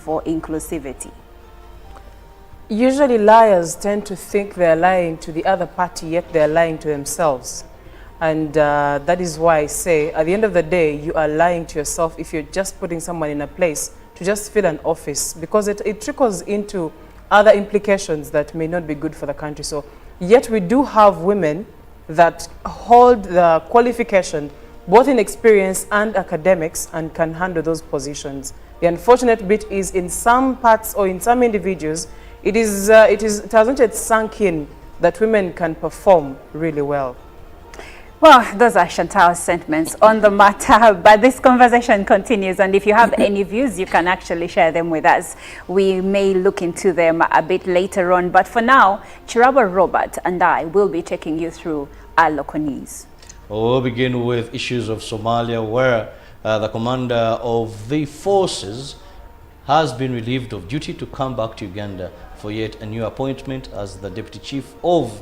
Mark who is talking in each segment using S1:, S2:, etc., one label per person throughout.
S1: for inclusivity?
S2: Usually liars tend to think they're lying to the other party, yet they're lying to themselves. And that is why I say, at the end of the day, you are lying to yourself if you're just putting someone in a place to just fill an office, because it trickles into other implications that may not be good for the country. So, yet we do have women that hold the qualification, both in experience and academics, and can handle those positions. The unfortunate bit is, in some parts or in some individuals, it hasn't yet sunk in that women can perform really well.
S1: Well, those are Chantal's sentiments on the matter, but this conversation continues, and if you have any views, you can actually share them with us. We may look into them a bit later on, but for now, Chiraba Robert and I will be taking you through our local news.
S3: We'll begin with issues of Somalia, where the commander of the forces has been relieved of duty to come back to Uganda for yet a new appointment as the deputy chief of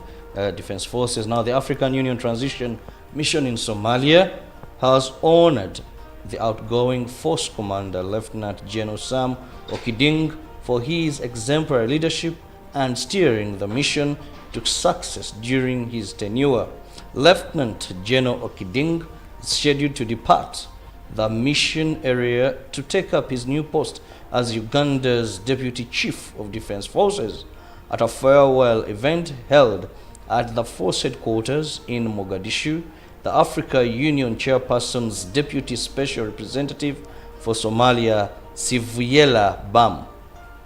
S3: Defense Forces. Now, the African Union Transition Mission in Somalia has honored the outgoing force commander, Lieutenant General Sam Okiding, for his exemplary leadership and steering the mission to success during his tenure. Lieutenant General Okiding is scheduled to depart the mission area to take up his new post as Uganda's Deputy Chief of Defense Forces at a farewell event held at the force headquarters in Mogadishu. The Africa Union Chairperson's Deputy Special Representative for Somalia, Sivuyela Bam,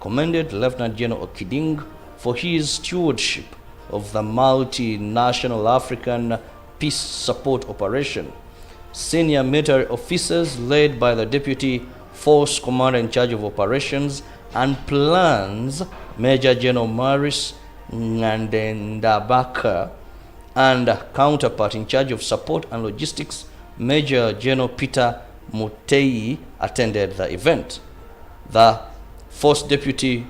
S3: commended Lieutenant General Okiding for his stewardship of the multinational African peace support operation. Senior military officers led by the Deputy Force Commander in charge of operations and plans, Major General Maurice Ngandendabaka, and counterpart in charge of support and logistics, Major General Peter Mutei, attended the event. The Force Deputy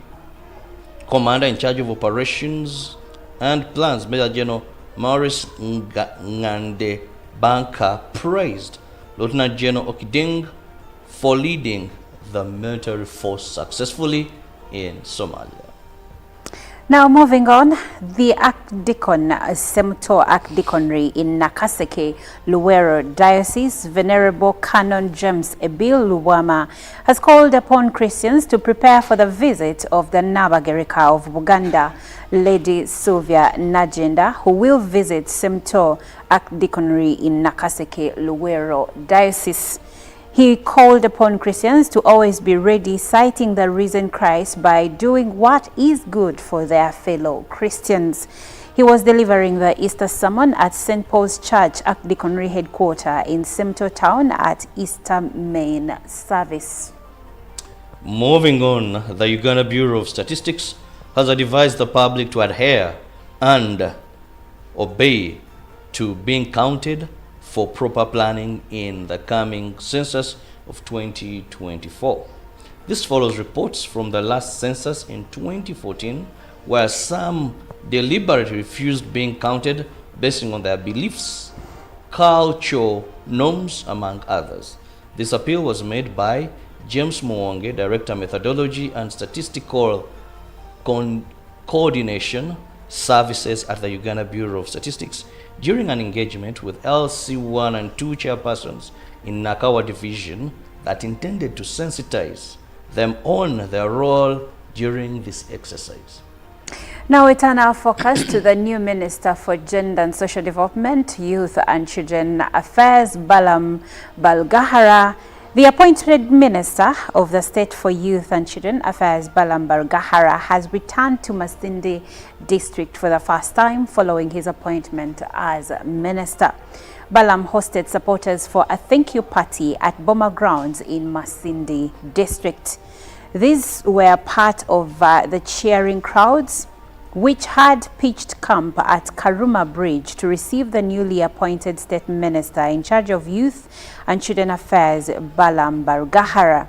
S3: Commander in charge of operations and plans, Major General Maurice Ngandebaka, praised Lieutenant General Okiding for leading the military force successfully in Somalia.
S1: Now moving on, the Archdeacon Semto Archdeaconry in Nakaseke, Luwero Diocese, Venerable Canon James Ebil Luwama, has called upon Christians to prepare for the visit of the Nabagereka of Uganda, Lady Sylvia Najenda, who will visit Semto Archdeaconry in Nakaseke, Luwero Diocese. He called upon Christians to always be ready, citing the risen Christ by doing what is good for their fellow Christians. He was delivering the Easter sermon at St. Paul's Church Archdeaconry headquarters in Semto Town at Easter main service.
S3: Moving on, the Uganda Bureau of Statistics has advised the public to adhere and obey to being counted for proper planning in the coming census of 2024. This follows reports from the last census in 2014, where some deliberately refused being counted based on their beliefs, cultural norms, among others. This appeal was made by James Mwonge, Director Methodology and Statistical Coordination Services at the Uganda Bureau of Statistics, during an engagement with LC1 and 2 chairpersons in Nakawa Division that intended to sensitize them on their role during this exercise.
S1: Now we turn our focus to the new Minister for Gender and Social Development, Youth and Children Affairs, Balaam Balgahara. The appointed Minister of the State for Youth and Children Affairs, Balaam Balgahara, has returned to Masindi District for the first time following his appointment as Minister. Balaam hosted supporters for a thank you party at Boma Grounds in Masindi District. These were part of the cheering crowds which had pitched camp at Karuma Bridge to receive the newly appointed State Minister in charge of Youth and Children Affairs, Balaam Balgahara.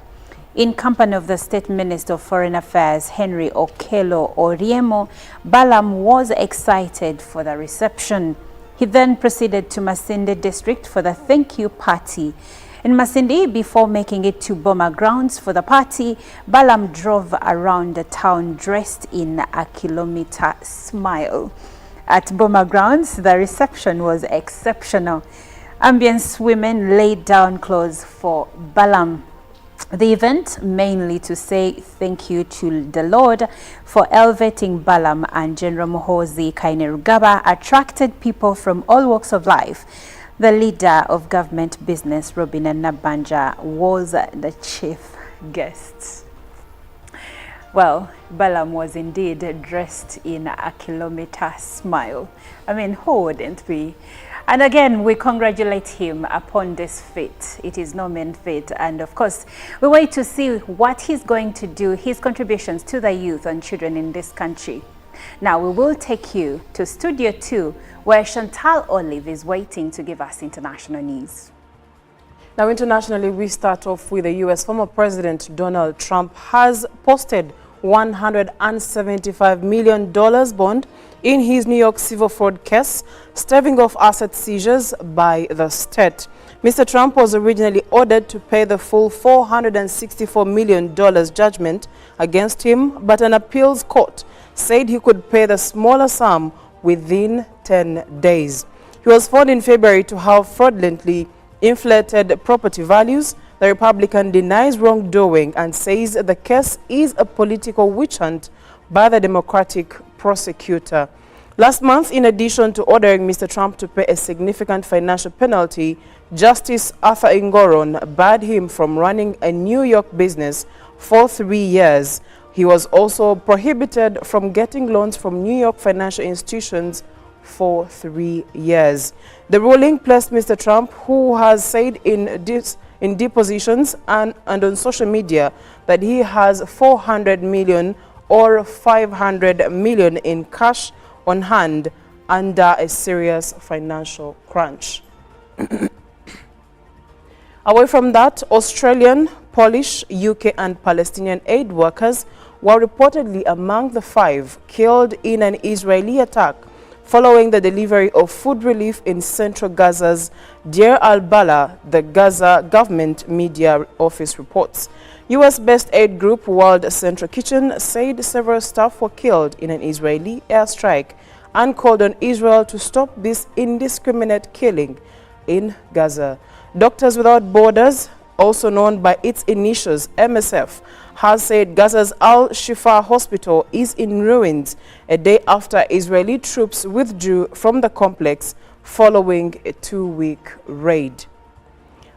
S1: In company of the State Minister of Foreign Affairs, Henry Okello Oriemo, Balaam was excited for the reception. He then proceeded to Masinde District for the thank you party. In Masindi, before making it to Boma grounds for the party, Balaam drove around the town dressed in a kilometer smile. At Boma grounds, the reception was exceptional. Ambience women laid down clothes for Balaam. The event, mainly to say thank you to the Lord for elevating Balaam and General Muhoozi Kainerugaba, attracted people from all walks of life. The leader of government business, Robin Nabanja, was the chief guest. Well, Balaam was indeed dressed in a kilometer smile. I mean, who wouldn't be? And again, we congratulate him upon this feat. It is no mean feat. And of course, we wait to see what he's going to do, his contributions to the youth and children in this country. Now, we will take you to Studio 2, where Chantal Olive is waiting to give us international news.
S2: Now, internationally, we start off with the U.S. Former President Donald Trump has posted $175 million bond in his New York civil fraud case, staving off asset seizures by the state. Mr. Trump was originally ordered to pay the full $464 million judgment against him, but an appeals court said he could pay the smaller sum within 10 days. He was found in February to have fraudulently inflated property values. The Republican denies wrongdoing and says the case is a political witch hunt by the Democratic prosecutor. Last month, in addition to ordering Mr. Trump to pay a significant financial penalty, Justice Arthur Engoron barred him from running a New York business for 3 years. He was also prohibited from getting loans from New York financial institutions for 3 years. The ruling placed Mr. Trump, who has said in depositions and on social media that he has $400 million or $500 million in cash on hand, under a serious financial crunch. Away from that, Australian, Polish, UK and Palestinian aid workers were reportedly among the 5 killed in an Israeli attack following the delivery of food relief in central Gaza's Deir al-Balah, the Gaza government media office reports. US-based aid group World Central Kitchen said several staff were killed in an Israeli airstrike and called on Israel to stop this indiscriminate killing in Gaza. Doctors Without Borders, also known by its initials MSF, has said Gaza's Al-Shifa hospital is in ruins a day after Israeli troops withdrew from the complex following a 2-week raid.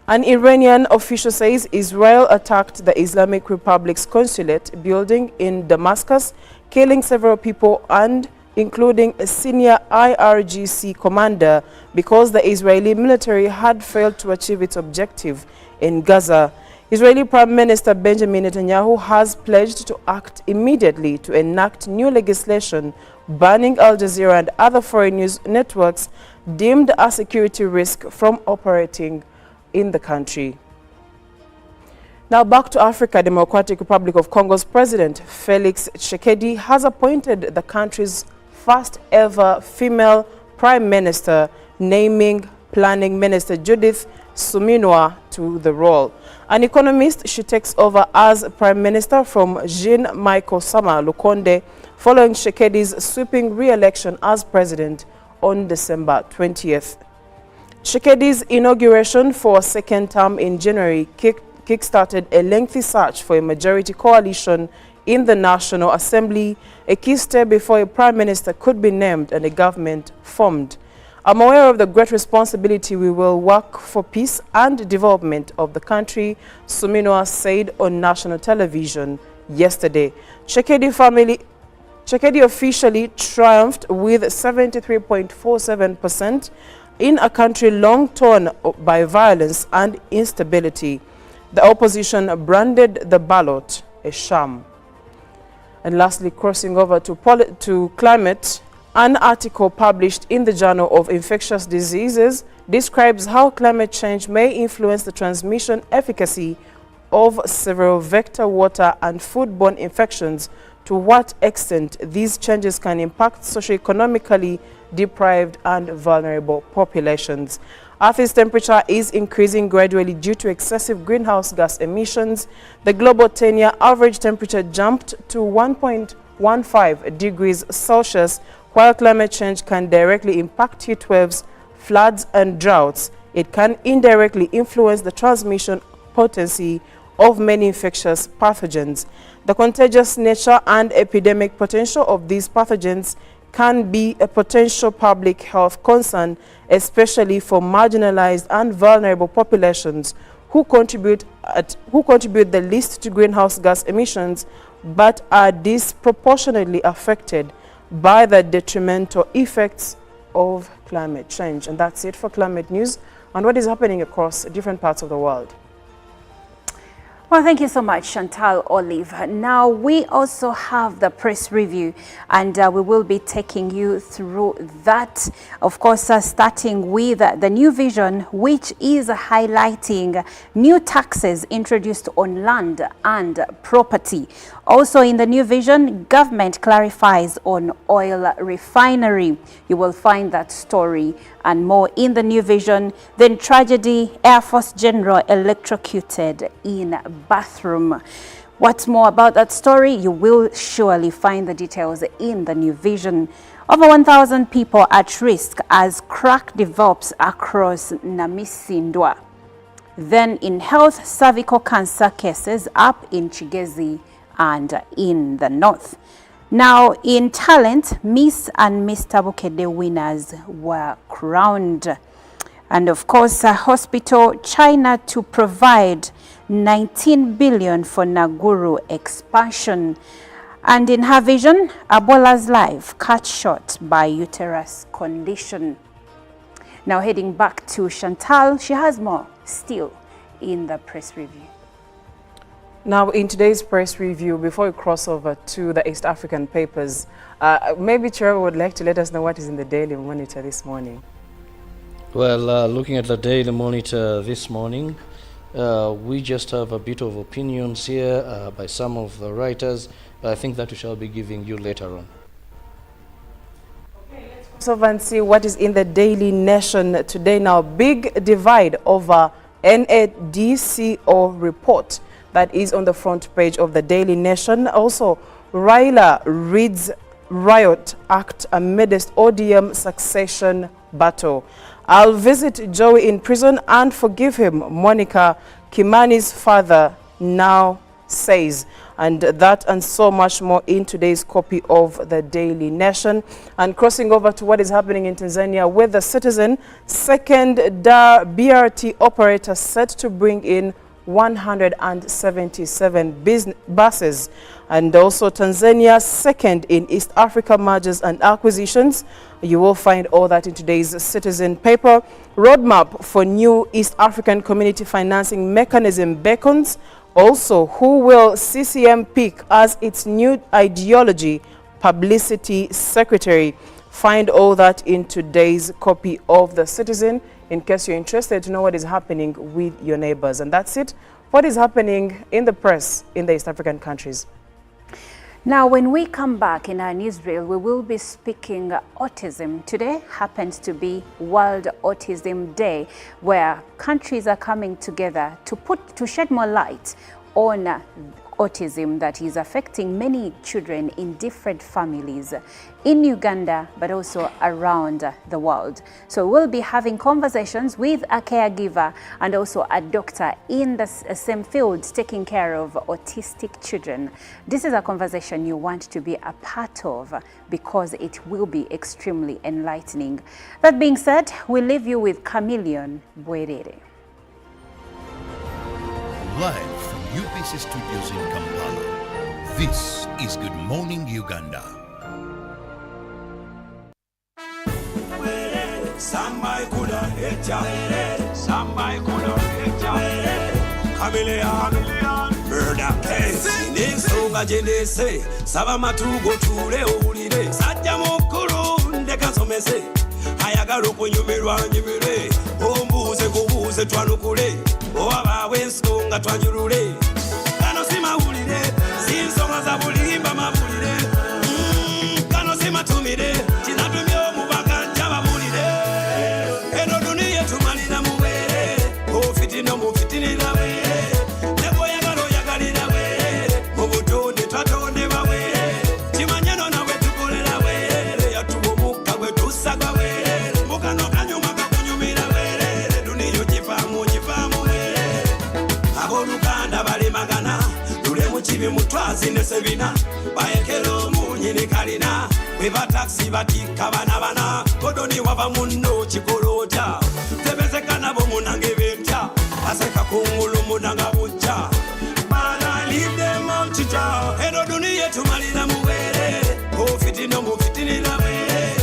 S2: An Iranian official says Israel attacked the Islamic Republic's consulate building in Damascus, killing several people and including a senior IRGC commander, because the Israeli military had failed to achieve its objective in Gaza. Israeli Prime Minister Benjamin Netanyahu has pledged to act immediately to enact new legislation banning Al Jazeera and other foreign news networks deemed a security risk from operating in the country. Now back to Africa. Democratic Republic of Congo's President Felix Tshisekedi has appointed the country's first ever female Prime Minister, naming Planning Minister Judith Suminwa to the role. An economist, she takes over as Prime Minister from Jean-Michel Sama Lukonde following Tshisekedi's sweeping re-election as President on December 20th. Tshisekedi's inauguration for a second term in January kick-started a lengthy search for a majority coalition in the National Assembly, a key step before a Prime Minister could be named and a government formed. I'm aware of the great responsibility. We will work for peace and development of the country, Suminwa said on national television yesterday. Tshisekedi officially triumphed with 73.47% in a country long torn by violence and instability. The opposition branded the ballot a sham. And lastly, crossing over to climate, an article published in the Journal of Infectious Diseases describes how climate change may influence the transmission efficacy of several vector, water, and foodborne infections, to what extent these changes can impact socioeconomically deprived and vulnerable populations. Earth's temperature is increasing gradually due to excessive greenhouse gas emissions. The global 10-year average temperature jumped to 1.15 degrees Celsius. While climate change can directly impact heat waves, floods and droughts, it can indirectly influence the transmission potency of many infectious pathogens. The contagious nature and epidemic potential of these pathogens can be a potential public health concern, especially for marginalized and vulnerable populations who contribute the least to greenhouse gas emissions but are disproportionately affected by the detrimental effects of climate change. And that's it for climate news and what is happening across different parts of the world.
S1: Well, thank you so much, Chantal Olive. Now, we also have the press review, and we will be taking you through that. Of course, starting with the new vision, which is highlighting new taxes introduced on land and property. Also in the new vision, government clarifies on oil refinery. You will find that story and more in the new vision. Then tragedy, Air Force General electrocuted in bathroom. What's more about that story? You will surely find the details in the new vision. Over 1,000 people at risk as crack develops across Namisindwa. Then in health, cervical cancer cases up in Chigezi and in the north. Now in talent, Miss and Mr. Bukede winners were crowned. And of course, hospital China to provide 19 billion for Naguru expansion. And in her vision, Abola's life cut short by uterus condition. Now heading back to Chantal, she has more still in the press review.
S2: Now, in today's press review, before we cross over to the East African papers, maybe Trevor would like to let us know what is in the Daily Monitor this morning.
S3: Well, looking at the Daily Monitor this morning, we just have a bit of opinions here by some of the writers. I think that we shall be giving you later on.
S2: Okay, let's cross over and see what is in the Daily Nation today. Now, big divide over NADCO report. That is on the front page of the Daily Nation. Also, Raila reads riot act amidst ODM succession battle. I'll visit Joey in prison and forgive him, Monica Kimani's father now says. And that and so much more in today's copy of the Daily Nation. And crossing over to what is happening in Tanzania with the Citizen, second Dar BRT operator set to bring in 177 buses. And also Tanzania second in East Africa mergers and acquisitions. You will find all that in today's Citizen paper. Roadmap for new East African community financing mechanism beckons. Also, who will CCM pick as its new ideology publicity secretary? Find all that in today's copy of the Citizen, in case you're interested to know what is happening with your neighbors. And that's it. What is happening in the press in the East African countries?
S1: Now, when we come back in our newsreel, we will be speaking autism. Today happens to be World Autism Day, where countries are coming together to shed more light on autism that is affecting many children in different families in Uganda, but also around the world. So we'll be having conversations with a caregiver and also a doctor in the same field taking care of autistic children. This is a conversation you want to be a part of because it will be extremely enlightening. That being said, we leave you with Chameleon Bwerere.
S4: Live from UPC Studios in Kampala, this is Good Morning Uganda.
S5: Murder case. N'ensonga gye neese saba matugo tuule owulire sajja mukulu ndekasomese ayagala okunyumirwa nyumire ombuuze kubuuze twanukule owabaawo ensonga twanyulule kano si mawulire si nsonga za bulimba mawulire kano si matumire kinatumye omubaka nja bawulire eno duniya tumalira Mazi ne sebina Baekelo munyini kalina Weba taxi batika bana Kodoni wava muno chikolota Tebezeka nabo munange benta Aseka kungulu munanga bucha Mana leave them out chicha Eno dunia tumalina muwele Kofiti no mufitini la wele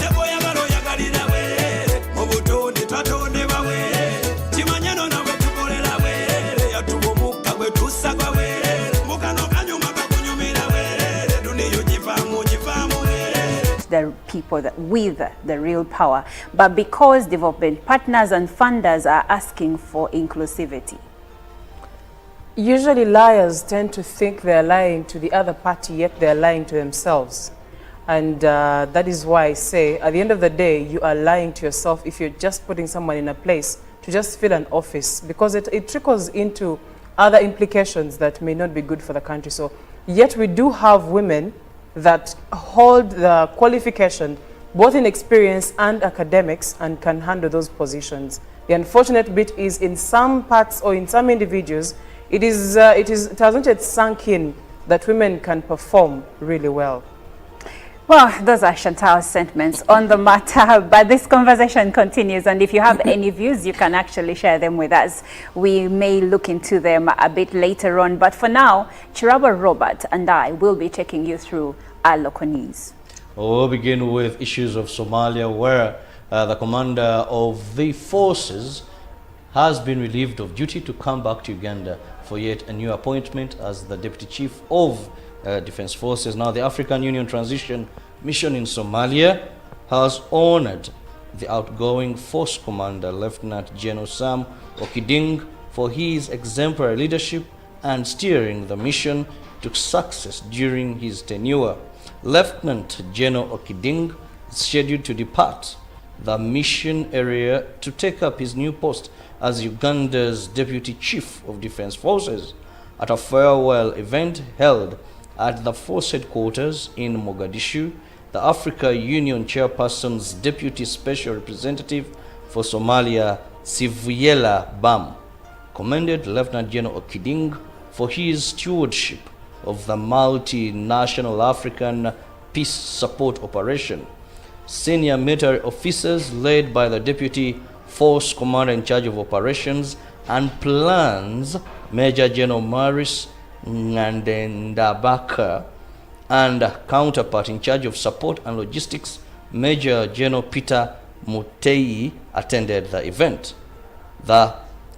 S5: Nebo ya garo ya gari la wele Mobutoni tatone wa wele Chimanyano na wetu kole la wele Ya tubo muka wetu sagwa wele Mukano kanyuma kakunyumila wele Dunia jifamu wele
S1: The people with the real power, but because development partners and funders are asking for inclusivity.
S2: Usually liars tend to think they're lying to the other party, yet they're lying to themselves. And that is why I say, at the end of the day, you are lying to yourself if you're just putting someone in a place to just fill an office, because it trickles into other implications that may not be good for the country. So, yet we do have women that hold the qualification, both in experience and academics, and can handle those positions. The unfortunate bit is in some parts or in some individuals, it hasn't yet sunk in that women can perform really well.
S1: Well, those are Chantal's sentiments on the matter, but this conversation continues, and if you have any views, you can actually share them with us. We may look into them a bit later on, but for now, Chiraba Robert and I will be taking you through our local news.
S3: We'll begin with issues of Somalia, where the commander of the forces has been relieved of duty to come back to Uganda for yet a new appointment as the Deputy Chief of Defense Forces. Now, the African Union Transition Mission in Somalia has honored the outgoing force commander, Lieutenant General Sam Okiding, for his exemplary leadership and steering the mission to success during his tenure. Lieutenant General Okiding is scheduled to depart the mission area to take up his new post as Uganda's Deputy Chief of Defense Forces at a farewell event held at the force headquarters in Mogadishu. The Africa Union Chairperson's Deputy Special Representative for Somalia, Sivuyela Bam, commended Lieutenant General Okiding for his stewardship of the multinational African peace support operation. Senior military officers led by the Deputy Force Commander in charge of operations and plans, Major General Maris Ngandendabaka, and counterpart in charge of support and logistics, Major General Peter Mutei, attended the event. The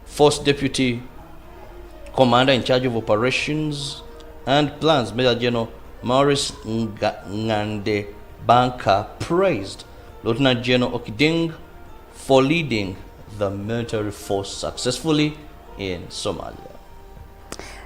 S3: Force Deputy Commander in charge of operations and plans, Major General Maurice Ngandebaka, praised Lieutenant General Okiding for leading the military force successfully in Somalia.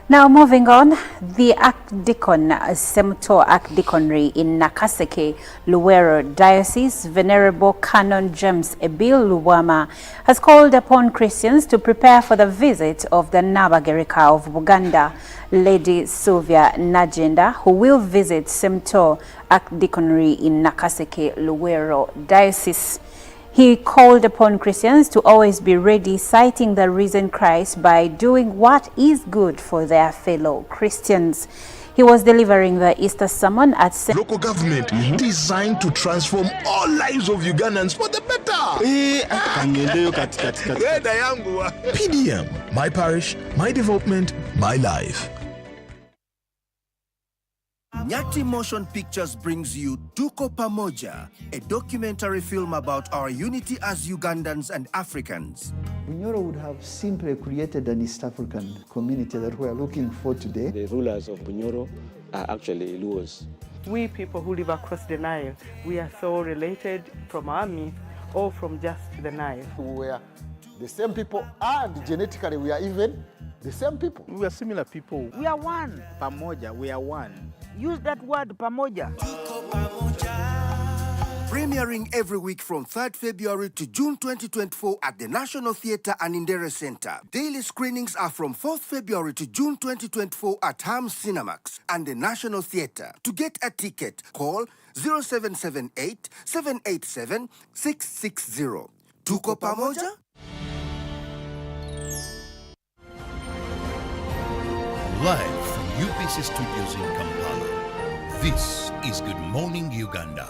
S1: Now, moving on, the Archdeacon, Semto Archdeaconry in Nakaseke, Luwero Diocese, Venerable Canon James Ebil Luwama, has called upon Christians to prepare for the visit of the Nabagereka of Uganda, Lady Sylvia Najenda, who will visit Semto Archdeaconry in Nakaseke, Luwero Diocese. He called upon Christians to always be ready, citing the risen Christ by doing what is good for their fellow Christians. He was delivering the Easter sermon at
S6: local government designed to transform all lives of Ugandans for the better. PDM, my parish, my development, my life.
S7: Nyati Motion Pictures brings you Tuko Pamoja, a documentary film about our unity as Ugandans and Africans.
S8: Bunyoro would have simply created an East African community that we are looking for today.
S9: The rulers of Bunyoro are actually Luos.
S10: We people who live across the Nile, we are so related from our myth or from just the Nile.
S11: We are the same people, and genetically we are even the same people.
S12: We are similar people.
S13: We are one.
S12: Pamoja, we are one.
S13: Use that word, pamoja.
S7: Premiering every week from 3rd February to June 2024 at the National Theatre and Indere Center. Daily screenings are from 4th February to June 2024 at Ham's Cinemax and the National Theatre. To get a ticket, call 0778 787 660. Tuko pamoja?
S4: Live from UPC Studios in Kampala, this is Good Morning Uganda.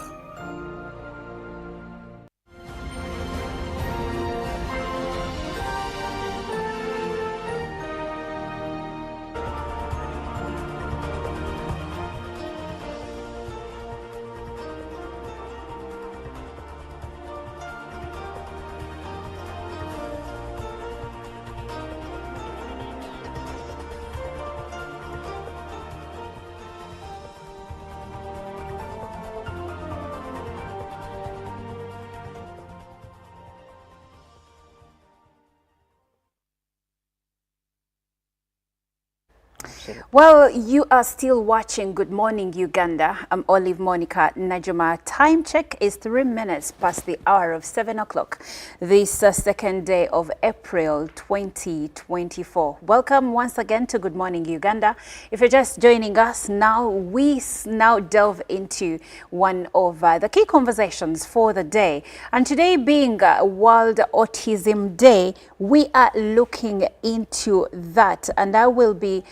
S1: Well, you are still watching Good Morning Uganda. I'm Olive Monica Najuma. Time check is 3 minutes past the hour of 7 o'clock. This second day of April 2024. Welcome once again to Good Morning Uganda. If you're just joining us now, we now delve into one of the key conversations for the day. And today being World Autism Day, we are looking into that. And I will be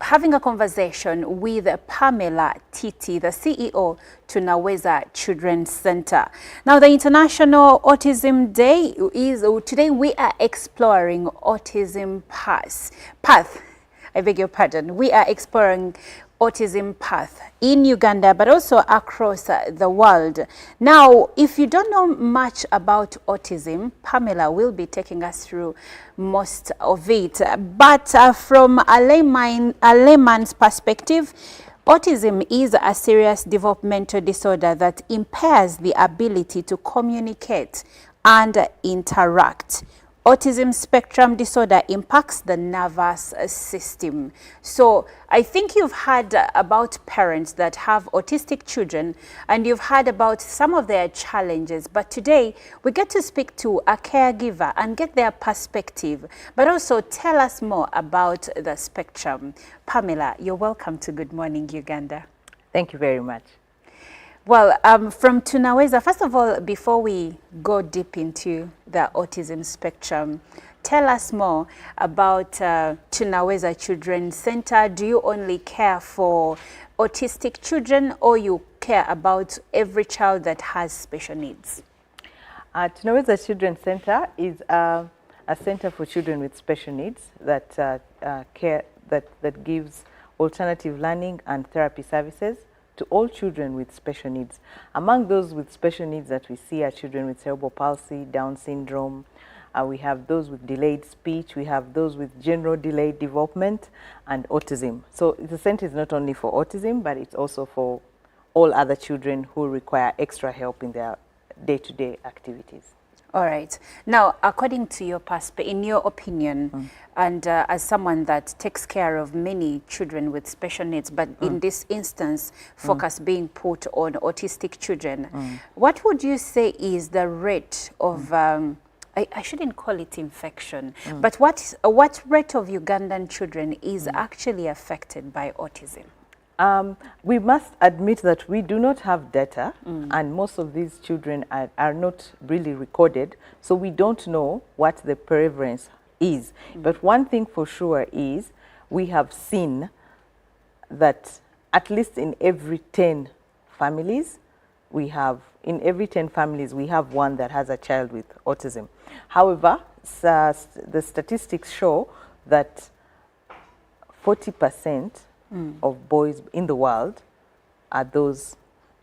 S1: having a conversation with Pamela Titi, the CEO to Naweza Children's Center. Now, the International Autism Day is today. We are exploring autism path. I beg your pardon. We are exploring autism path in Uganda, but also across the world. Now, if you don't know much about autism, Pamela will be taking us through most of it. But from a layman's perspective, autism is a serious developmental disorder that impairs the ability to communicate and interact. Autism spectrum disorder impacts the nervous system. So I think you've heard about parents that have autistic children, and you've heard about some of their challenges. But today we get to speak to a caregiver and get their perspective, but also tell us more about the spectrum. Pamela, you're welcome to Good Morning Uganda.
S14: Thank you very much.
S1: Well, from Tunaweza, first of all, before we go deep into the autism spectrum, tell us more about Tunaweza Children's Center. Do you only care for autistic children, or you care about every child that has special needs?
S14: Tunaweza Children's Center is a center for children with special needs that that gives alternative learning and therapy services to all children with special needs. Among those with special needs that we see are children with cerebral palsy, Down syndrome. We have those with delayed speech. We have those with general delayed development and autism. So the center is not only for autism, but it's also for all other children who require extra help in their day-to-day activities.
S1: All right. Now, according to your in your opinion, and as someone that takes care of many children with special needs, but in this instance, focus being put on autistic children, what would you say is the rate of, I shouldn't call it infection, but what rate of Ugandan children is actually affected by autism?
S14: We must admit that we do not have data, and most of these children are not really recorded, so we don't know what the prevalence is. But one thing for sure is we have seen that at least in every 10 families, we have one that has a child with autism. However, the statistics show that 40% of boys in the world are those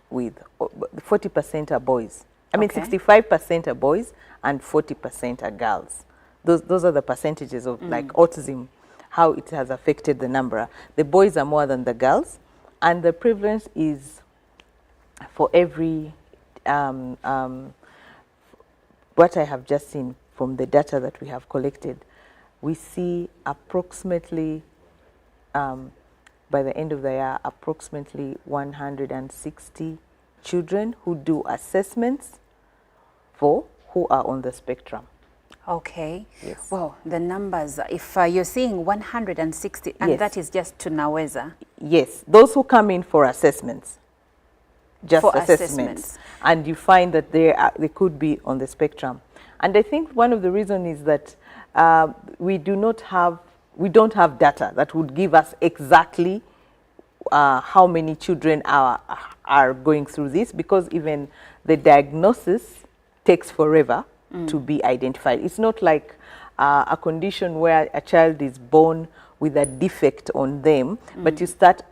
S14: with, 40% are boys. I mean, 65% are boys and 40% are girls. Those are the percentages of like autism, how it has affected the number. The boys are more than the girls, and the prevalence is for every, what I have just seen from the data that we have collected, we see approximately, by the end of the year, approximately 160 children who do assessments for who are on the spectrum.
S1: Okay.
S14: Yes.
S1: Well, the numbers, if you're seeing 160, and that is just Tunaweza.
S14: Yes, those who come in for assessments. Just
S1: for
S14: assessments. And you find that they could be on the spectrum. And I think one of the reasons is that we don't have data that would give us exactly how many children are going through this, because even the diagnosis takes forever to be identified. It's not like a condition where a child is born with a defect on them, but you start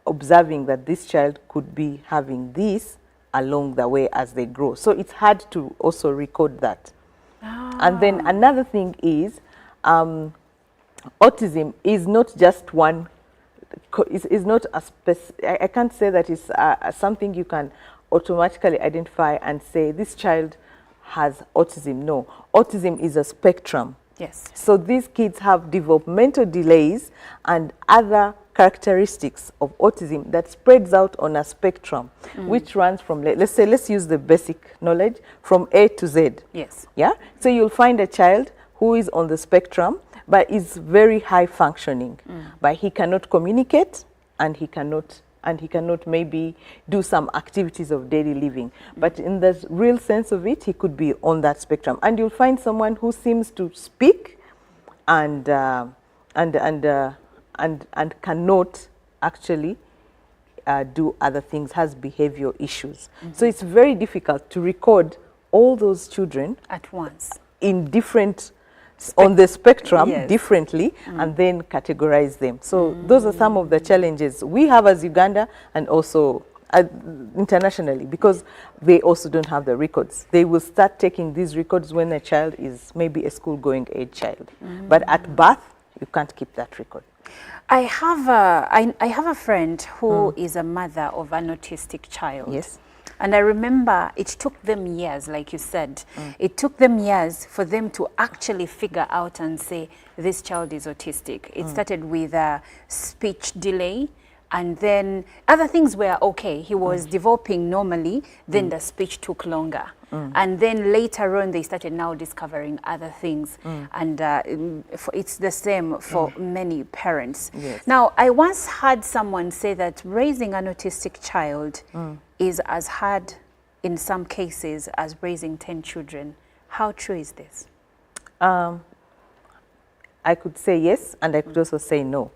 S14: observing that this child could be having this along the way as they grow. So it's hard to also record that. And then another thing is autism is not just one, is not a I can't say that it's something you can automatically identify and say this child has autism. No, autism is a spectrum.
S1: Yes.
S14: So these kids have developmental delays and other characteristics of autism that spreads out on a spectrum, which runs from, let's use the basic knowledge, from A to Z.
S1: Yes.
S14: Yeah. So you'll find a child who is on the spectrum, but is very high functioning, but he cannot communicate, and he cannot maybe do some activities of daily living. But in the real sense of it, he could be on that spectrum. And you'll find someone who seems to speak and cannot actually do other things, has behavioral issues. So it's very difficult to record all those children
S1: at once
S14: in different on the spectrum
S1: yes.
S14: differently and then categorize them. So those are some of the challenges we have as Uganda and also internationally, because they also don't have the records. They will start taking these records when a child is maybe a school-going age child. But at birth, you can't keep that record.
S1: I have a friend who is a mother of an autistic child.
S14: Yes.
S1: And I remember it took them years, like you said, it took them years for them to actually figure out and say, this child is autistic. It started with a speech delay, and then other things were okay. He was developing normally, then the speech took longer. And then later on, they started now discovering other things. And it's the same for many parents.
S14: Yes.
S1: Now, I once heard someone say that raising an autistic child is as hard in some cases as raising 10 children. How true is this?
S14: I could say yes, and I could also say no.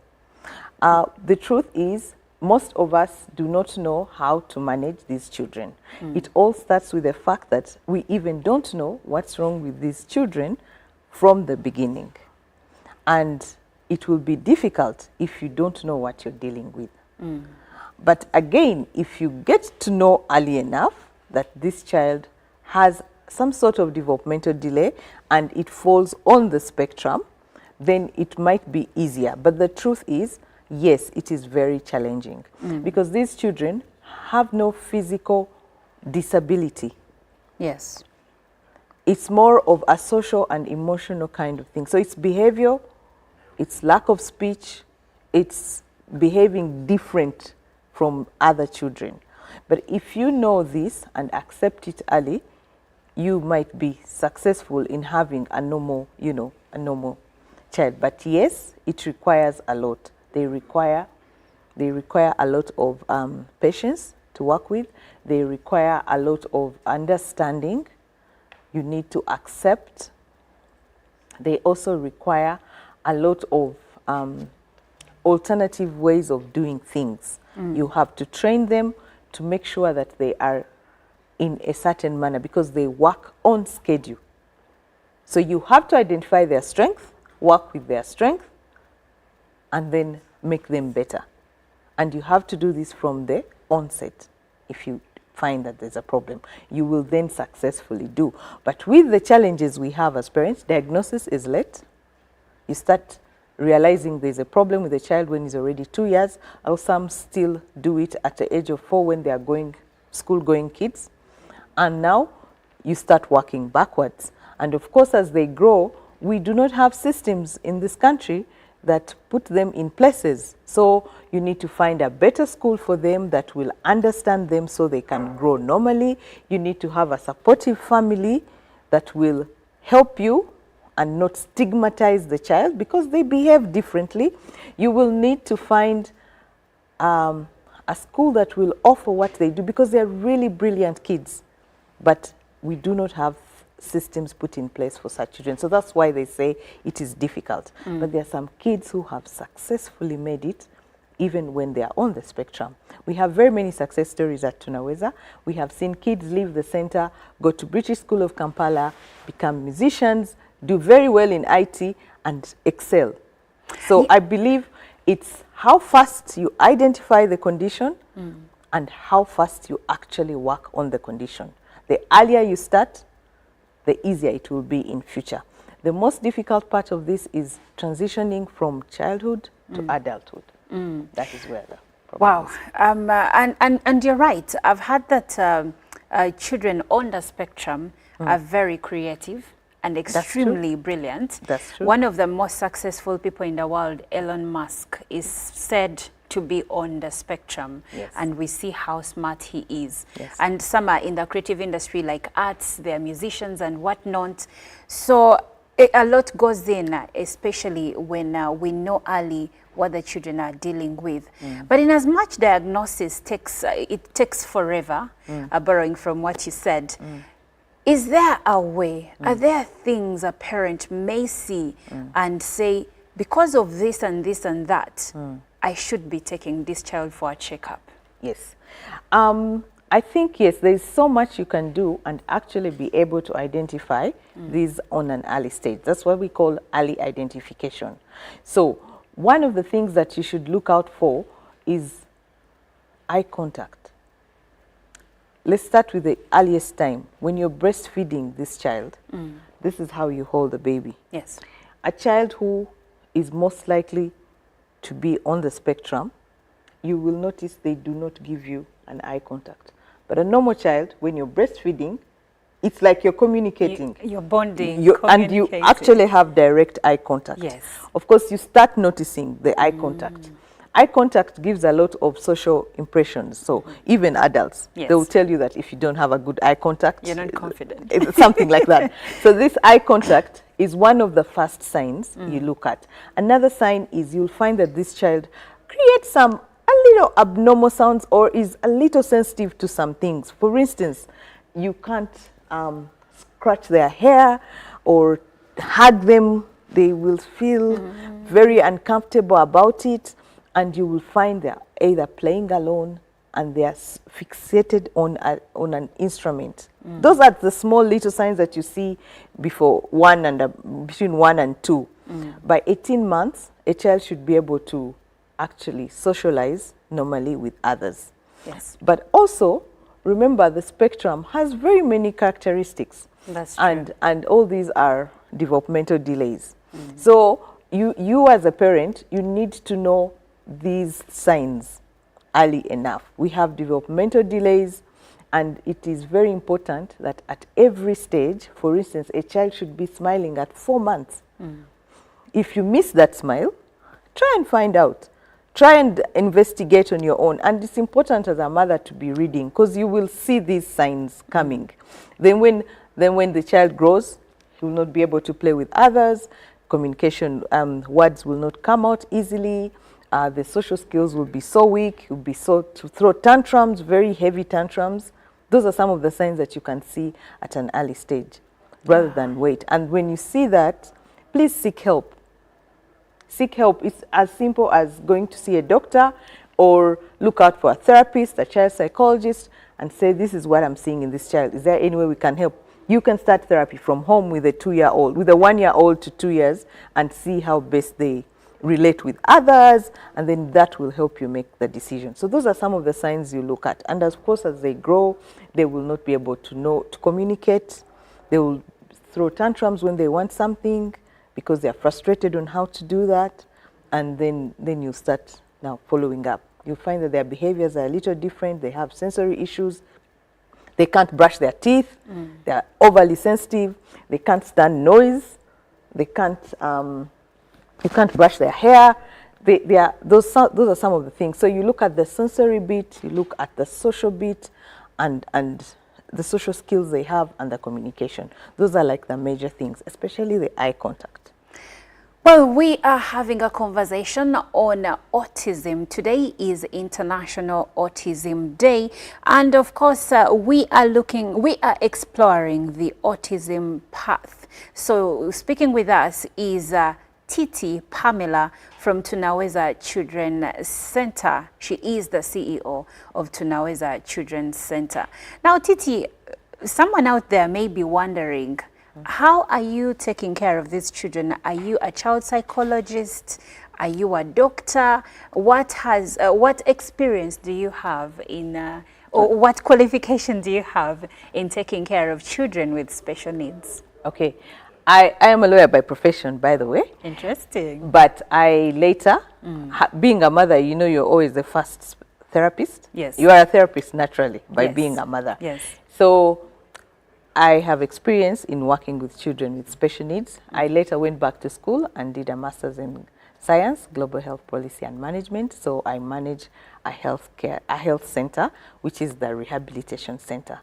S14: The truth is, most of us do not know how to manage these children. It all starts with the fact that we even don't know what's wrong with these children from the beginning. And it will be difficult if you don't know what you're dealing with. But again, if you get to know early enough that this child has some sort of developmental delay and it falls on the spectrum, then it might be easier. But the truth is, yes, it is very challenging because these children have no physical disability.
S1: Yes.
S14: It's more of a social and emotional kind of thing. So it's behavioral, it's lack of speech, it's behaving different from other children. But if you know this and accept it early, you might be successful in having a normal, a normal child. But yes, it requires a lot. They require a lot of patience to work with. They require a lot of understanding. You need to accept. They also require a lot of alternative ways of doing things. You have to train them to make sure that they are in a certain manner because they work on schedule. So you have to identify their strength, work with their strength, and then make them better. And you have to do this from the onset. If you find that there's a problem, you will then successfully do. But with the challenges we have as parents, diagnosis is late. You start realizing there's a problem with the child when he's already 2 years, or some still do it at the age of 4 when they are school-going kids. And now you start working backwards. And of course, as they grow, we do not have systems in this country that put them in places. So you need to find a better school for them that will understand them so they can grow normally. You need to have a supportive family that will help you and not stigmatize the child because they behave differently. You will need to find a school that will offer what they do because they're really brilliant kids. But we do not have systems put in place for such children. So that's why they say it is difficult. But there are some kids who have successfully made it even when they are on the spectrum. We have very many success stories at Tunaweza. We have seen kids leave the center, go to British School of Kampala, become musicians, do very well in IT, and excel. So I believe it's how fast you identify the condition and how fast you actually work on the condition. The earlier you start, the easier it will be in future. The most difficult part of this is transitioning from childhood to adulthood. That is where the problem is.
S1: And you're right. I've heard that children on the spectrum are very creative and extremely brilliant.
S14: That's true.
S1: One of the most successful people in the world, Elon Musk, is said to be on the spectrum.
S14: Yes.
S1: And we see how smart he is.
S14: Yes.
S1: And some are in the creative industry like arts, they're musicians and whatnot. So a lot goes in, especially when we know early what the children are dealing with. But in as much diagnosis takes, it takes forever, borrowing from what you said, is there a way, are there things a parent may see and say, because of this and this and that, I should be taking this child for a checkup?
S14: Yes. I think, yes, there's so much you can do and actually be able to identify these on an early stage. That's what we call early identification. So one of the things that you should look out for is eye contact. Let's start with the earliest time. When you're breastfeeding this child, this is how you hold the baby.
S1: Yes.
S14: A child who is most likely to be on the spectrum, you will notice they do not give you an eye contact. But a normal child, when you're breastfeeding, it's like you're communicating.
S1: You're bonding,
S14: and you actually have direct eye contact.
S1: Yes.
S14: Of course, you start noticing the eye contact. Eye contact gives a lot of social impressions. So even adults, they will tell you that if you don't have a good eye contact,
S1: you're not confident.
S14: It's something like that. So this eye contact is one of the first signs you look at. Another sign is you'll find that this child creates a little abnormal sounds or is a little sensitive to some things. For instance, you can't scratch their hair or hug them. They will feel very uncomfortable about it, and you will find they're either playing alone and they are fixated on an instrument. Those are the small little signs that you see before between 1 and 2. By 18 months, a child should be able to actually socialize normally with others.
S1: Yes.
S14: But also, remember the spectrum has very many characteristics.
S1: That's true.
S14: And all these are developmental delays. So you as a parent, you need to know these signs early enough. We have developmental delays, and it is very important that at every stage, for instance, a child should be smiling at 4 months. If you miss that smile, try and find out. Try and investigate on your own. And it's important as a mother to be reading, because you will see these signs coming. Then when the child grows, he will not be able to play with others. Communication words will not come out easily. The social skills will be so weak. You'll be so to throw tantrums, very heavy tantrums. Those are some of the signs that you can see at an early stage, rather than wait. And when you see that, please seek help. Seek help. It's as simple as going to see a doctor or look out for a therapist, a child psychologist, and say, this is what I'm seeing in this child. Is there any way we can help? You can start therapy from home with a 2-year-old, with a 1-year-old to 2 years, and see how best they relate with others, and then that will help you make the decision. So those are some of the signs you look at. And of course, as they grow, they will not be able to communicate. They will throw tantrums when they want something, because they are frustrated on how to do that, and then you start now following up. You'll find that their behaviors are a little different. They have sensory issues. They can't brush their teeth. They are overly sensitive. They can't stand noise. They can't. You can't brush their hair. Those are some of the things. So you look at the sensory bit. You look at the social bit, and the social skills they have, and the communication. Those are like the major things, especially the eye contact.
S1: Well, we are having a conversation on autism. Today is International Autism Day. And of course, we are exploring the autism path. So speaking with us is Titi Pamela from Tunaweza Children's Center. She is the CEO of Tunaweza Children's Center. Now, Titi, someone out there may be wondering, how are you taking care of these children? Are you a child psychologist? Are you a doctor? What experience do you have in, or what qualification do you have in taking care of children with special needs?
S14: Okay, I am a lawyer by profession, by the way.
S1: Interesting.
S14: But I later, being a mother, you know, you're always the first therapist.
S1: Yes.
S14: You are a therapist naturally by
S1: Yes.
S14: being a mother.
S1: Yes.
S14: So I have experience in working with children with special needs. I later went back to school and did a master's in science, global health policy and management. So I manage a health center, which is the rehabilitation center.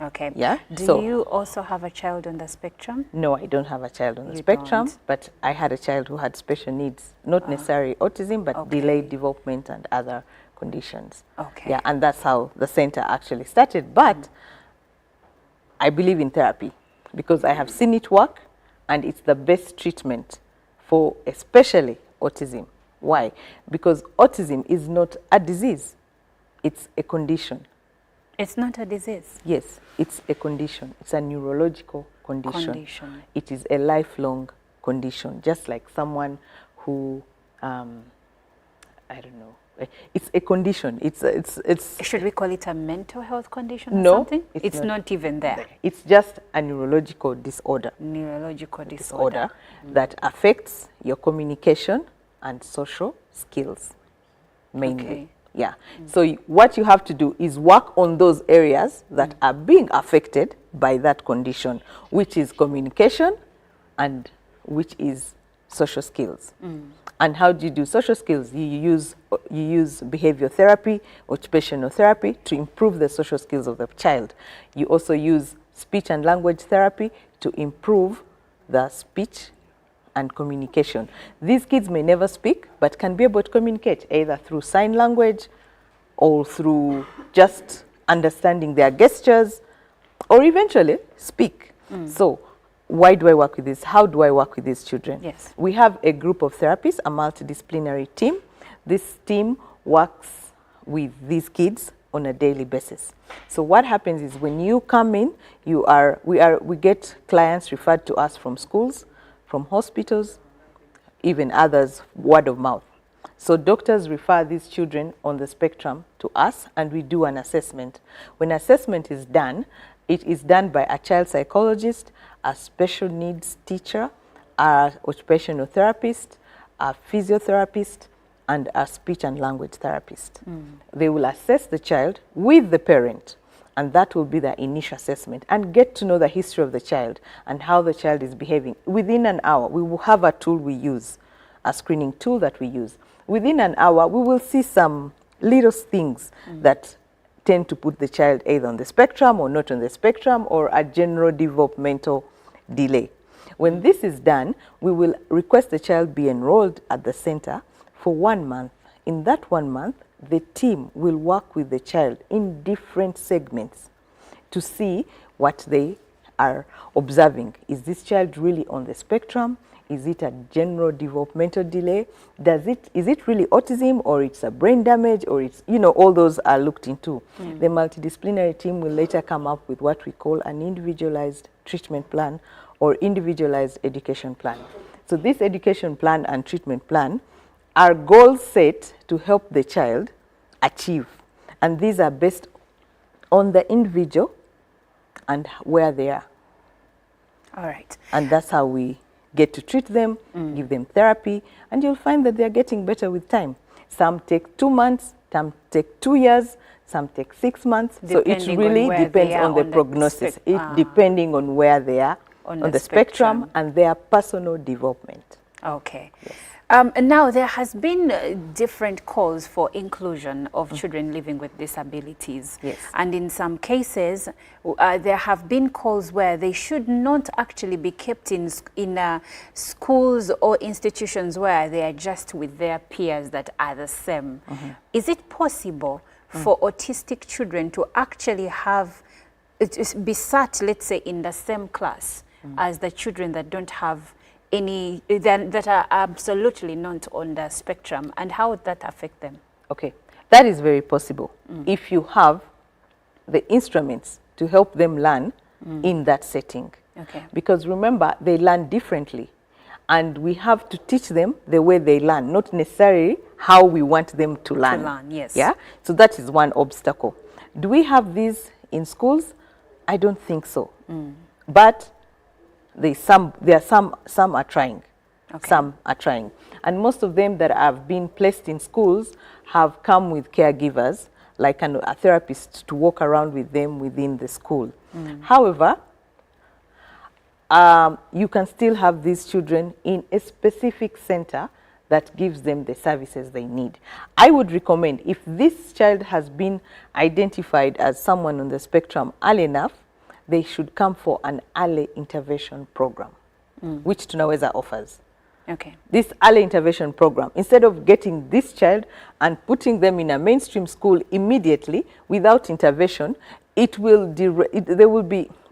S1: Okay.
S14: Yeah.
S1: Do you also have a child on the spectrum?
S14: No, I don't have a child on the
S1: You
S14: spectrum,
S1: don't?
S14: but I had a child who had special needs, not necessarily autism, but delayed development and other conditions.
S1: Okay.
S14: Yeah, and that's how the center actually started. But I believe in therapy because I have seen it work, and it's the best treatment for especially autism. Why? Because autism is not a disease, it's a condition.
S1: It's not a disease?
S14: Yes, it's a condition. It's a neurological condition. It is a lifelong condition, just like someone who, I don't know, it's a condition. It's.
S1: Should we call it a mental health condition or
S14: No,
S1: something? It's not even there.
S14: It's just a neurological disorder.
S1: Neurological disorder.
S14: That affects your communication and social skills, mainly.
S1: Okay.
S14: Yeah. So what you have to do is work on those areas that are being affected by that condition, which is communication and which is social skills. And how do you do social skills? You use behavior therapy, occupational therapy to improve the social skills of the child. You also use speech and language therapy to improve the speech and communication. These kids may never speak, but can be able to communicate either through sign language or through just understanding their gestures, or eventually speak. So why do I work with this? How do I work with these children?
S1: Yes.
S14: We have a group of therapists, a multidisciplinary team. This team works with these kids on a daily basis. So what happens is when you come in, we get clients referred to us from schools, from hospitals, even others, word of mouth. So doctors refer these children on the spectrum to us, and we do an assessment. When assessment is done, it is done by a child psychologist, a special needs teacher, a occupational therapist, a physiotherapist, and a speech and language therapist. They will assess the child with the parent, and that will be the initial assessment, and get to know the history of the child and how the child is behaving. Within an hour, we will have a tool we use, a screening tool that we use. Within an hour, we will see some little things that tend to put the child either on the spectrum or not on the spectrum, or a general developmental delay. When this is done, we will request the child be enrolled at the center for 1 month. In that 1 month, the team will work with the child in different segments to see what they are observing. Is this child really on the spectrum? Is it a general developmental delay? Is it really autism, or it's a brain damage, or it's, all those are looked into. The multidisciplinary team will later come up with what we call an individualized treatment plan or individualized education plan. So this education plan and treatment plan are goals set to help the child achieve. And these are based on the individual and where they are.
S1: All right.
S14: And that's how we get to treat them, give them therapy, and you'll find that they're getting better with time. Some take 2 months, some take 2 years, some take 6 months. So it really depends on the prognosis. Depending on where they are on the spectrum and their personal development.
S1: Okay. Yes. Now, there has been different calls for inclusion of children living with disabilities.
S14: Yes.
S1: And in some cases, there have been calls where they should not actually be kept in schools or institutions where they are just with their peers that are the same. Is it possible for autistic children to actually be sat, let's say, in the same class as the children that don't have that are absolutely not on the spectrum, and how would that affect them?
S14: Okay, that is very possible if you have the instruments to help them learn in that setting.
S1: Okay.
S14: Because remember, they learn differently, and we have to teach them the way they learn, not necessarily how we want them to learn.
S1: To learn, yes.
S14: Yeah, so that is one obstacle. Do we have these in schools? I don't think so. But there are some are trying.
S1: Okay.
S14: Some are trying. And most of them that have been placed in schools have come with caregivers, like a therapist to walk around with them within the school. However, you can still have these children in a specific center that gives them the services they need. I would recommend, if this child has been identified as someone on the spectrum early enough, they should come for an early intervention program, which Tunaweza offers.
S1: Okay.
S14: This early intervention program, instead of getting this child and putting them in a mainstream school immediately without intervention, they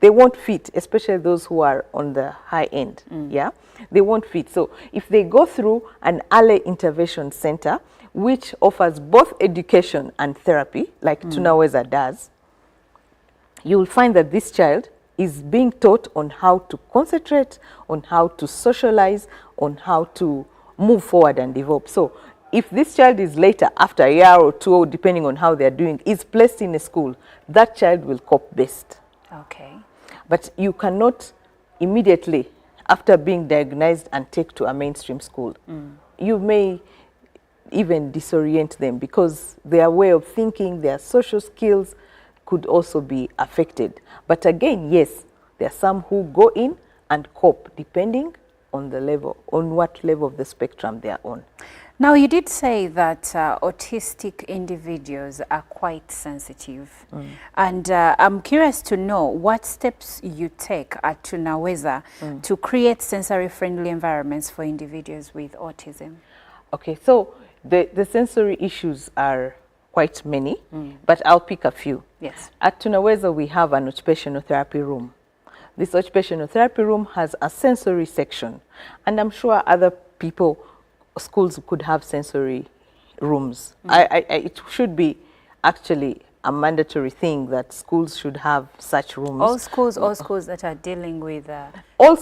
S14: won't fit, especially those who are on the high end. Yeah, they won't fit. So if they go through an early intervention center, which offers both education and therapy, like Tunaweza does, you will find that this child is being taught on how to concentrate, on how to socialize, on how to move forward and develop. So if this child is later, after a year or two, depending on how they're doing, is placed in a school, that child will cope best.
S1: Okay.
S14: But you cannot immediately, after being diagnosed, and take to a mainstream school. You may even disorient them because their way of thinking, their social skills could also be affected. But again, yes, there are some who go in and cope, depending on the level, on what level of the spectrum they are on.
S1: Now, you did say that autistic individuals are quite sensitive. And I'm curious to know what steps you take at Tunaweza to create sensory-friendly environments for individuals with autism. Okay,
S14: so the sensory issues are quite many, but I'll pick a few.
S1: Yes.
S14: At Tunaweza, we have an occupational therapy room. This occupational therapy room has a sensory section, and I'm sure other schools could have sensory rooms. It should be actually a mandatory thing that schools should have such rooms.
S1: All schools that are dealing with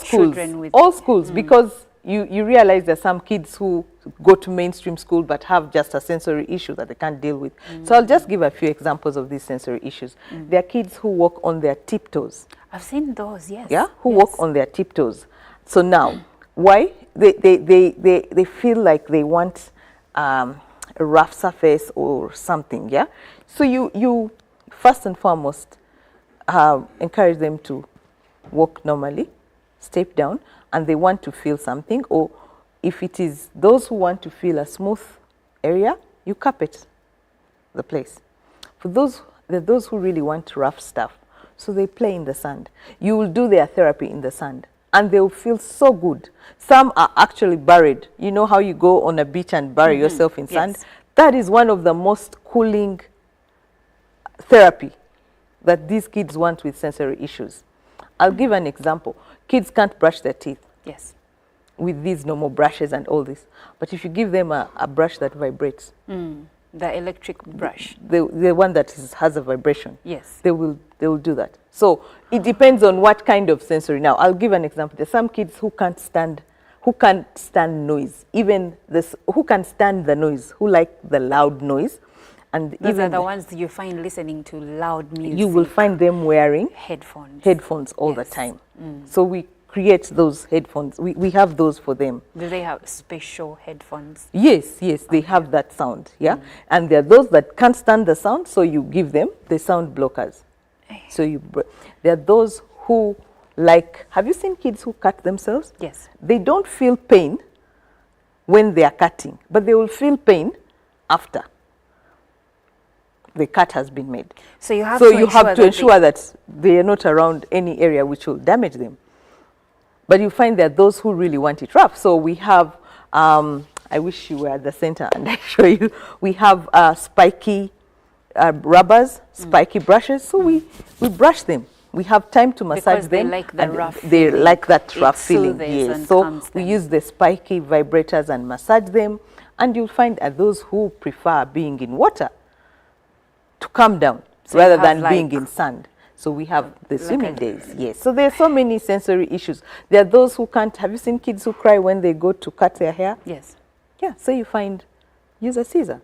S14: children with... All schools, because you realize there are some kids who go to mainstream school but have just a sensory issue that they can't deal with. So I'll just give a few examples of these sensory issues. There are kids who walk on their tiptoes.
S1: I've seen those, yes.
S14: Yeah, who walk on their tiptoes. So now, why? They feel like they want a rough surface or something, yeah? So you first and foremost encourage them to walk normally, step down, and they want to feel something, or if it is those who want to feel a smooth area, you carpet the place. For those who really want rough stuff, so they play in the sand. You will do their therapy in the sand, and they will feel so good. Some are actually buried. You know how you go on a beach and bury yourself in sand?
S1: Yes.
S14: That is one of the most cooling therapy that these kids want with sensory issues. I'll give an example. Kids can't brush their teeth.
S1: Yes.
S14: With these normal brushes and all this. But if you give them a brush that vibrates.
S1: The electric brush.
S14: The one that has a vibration.
S1: Yes.
S14: They will do that. So it depends on what kind of sensory. Now, I'll give an example. There's some kids who can't stand noise. Even this, who can stand the noise, who like the loud noise. And
S1: those
S14: even
S1: are the ones you find listening to loud music.
S14: You will find them wearing
S1: headphones
S14: all the time. So we create those headphones. We have those for them.
S1: Do they have special headphones?
S14: Yes, they have that sound, yeah? And there are those that can't stand the sound, so you give them the sound blockers. So there are those who have you seen kids who cut themselves?
S1: Yes.
S14: They don't feel pain when they are cutting, but they will feel pain after the cut has been made.
S1: So you have
S14: to ensure that they are not around any area which will damage them. But you find that those who really want it rough. So we have, I wish you were at the center and I show you, we have spiky rubbers, spiky brushes. So we brush them We have time to massage
S1: Because they
S14: them.
S1: like the
S14: and
S1: rough
S14: they
S1: feeling.
S14: like that
S1: It
S14: rough feeling.
S1: soothes
S14: Yes.
S1: and
S14: So
S1: calms
S14: we
S1: them.
S14: use the spiky vibrators and massage them. And you'll find those who prefer being in water to calm down
S1: So you
S14: rather
S1: have
S14: than being
S1: like
S14: in sand. So we have the
S1: like
S14: swimming
S1: a-
S14: days. Yes. So there are so many sensory issues. There are those who can't. Have you seen kids who cry when they go to cut their hair?
S1: Yes.
S14: Yeah. So you find use a scissor.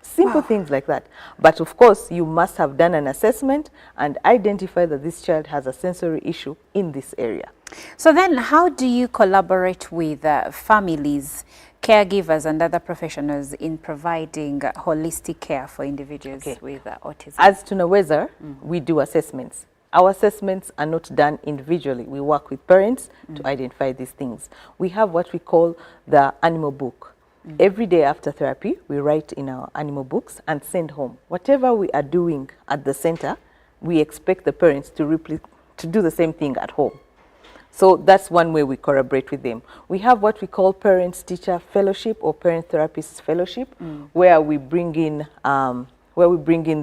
S14: Simple things like that. But of course, you must have done an assessment and identify that this child has a sensory issue in this area.
S1: So then how do you collaborate with families, caregivers and other professionals in providing holistic care for individuals with autism?
S14: As Tunaweza, we do assessments. Our assessments are not done individually. We work with parents to identify these things. We have what we call the animal book. Every day after therapy, we write in our animal books and send home. Whatever we are doing at the center, we expect the parents to do the same thing at home. So that's one way we collaborate with them. We have what we call Parents-Teacher Fellowship or Parent Therapist Fellowship, where we bring in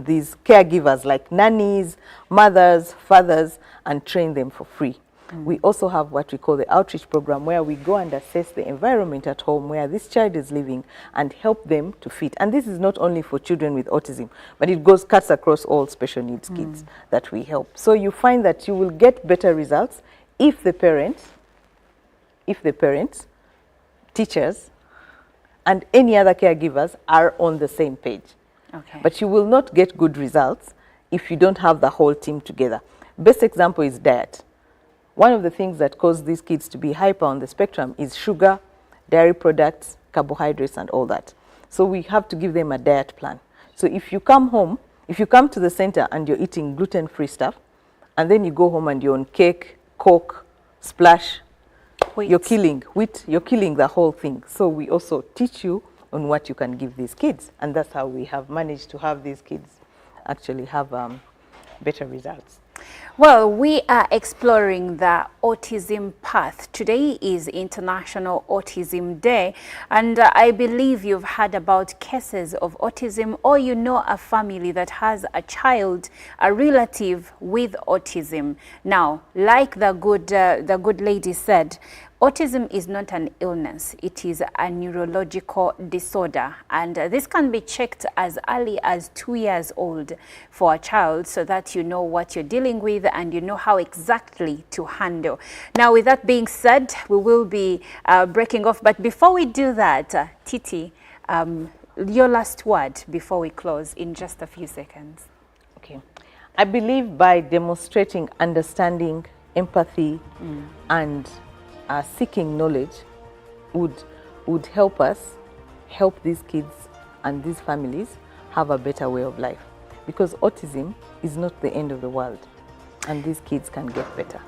S14: these caregivers like nannies, mothers, fathers, and train them for free. We also have what we call the outreach program, where we go and assess the environment at home where this child is living and help them to fit. And this is not only for children with autism, but it cuts across all special needs kids that we help. So you find that you will get better results if the parents, teachers, and any other caregivers are on the same page.
S1: Okay.
S14: But you will not get good results if you don't have the whole team together. Best example is diet. One of the things that cause these kids to be hyper on the spectrum is sugar, dairy products, carbohydrates, and all that. So we have to give them a diet plan. So if you come to the center and you're eating gluten-free stuff, and then you go home and you're on cake, Coke, Splash, you're killing the whole thing. So we also teach you on what you can give these kids. And that's how we have managed to have these kids actually have better results.
S1: Well, we are exploring the autism path. Today is International Autism Day, and I believe you've heard about cases of autism, or you know a family that has a child, a relative with autism. Now, like the good lady said, autism is not an illness. It is a neurological disorder, and this can be checked as early as 2 years old for a child, so that you know what you're dealing with and you know how exactly to handle. Now, with that being said, we will be breaking off, but before we do that, Titi, your last word before we close in just a few seconds.
S14: Okay. I believe by demonstrating understanding, empathy, and seeking knowledge would help us help these kids and these families have a better way of life, because autism is not the end of the world and these kids can get better.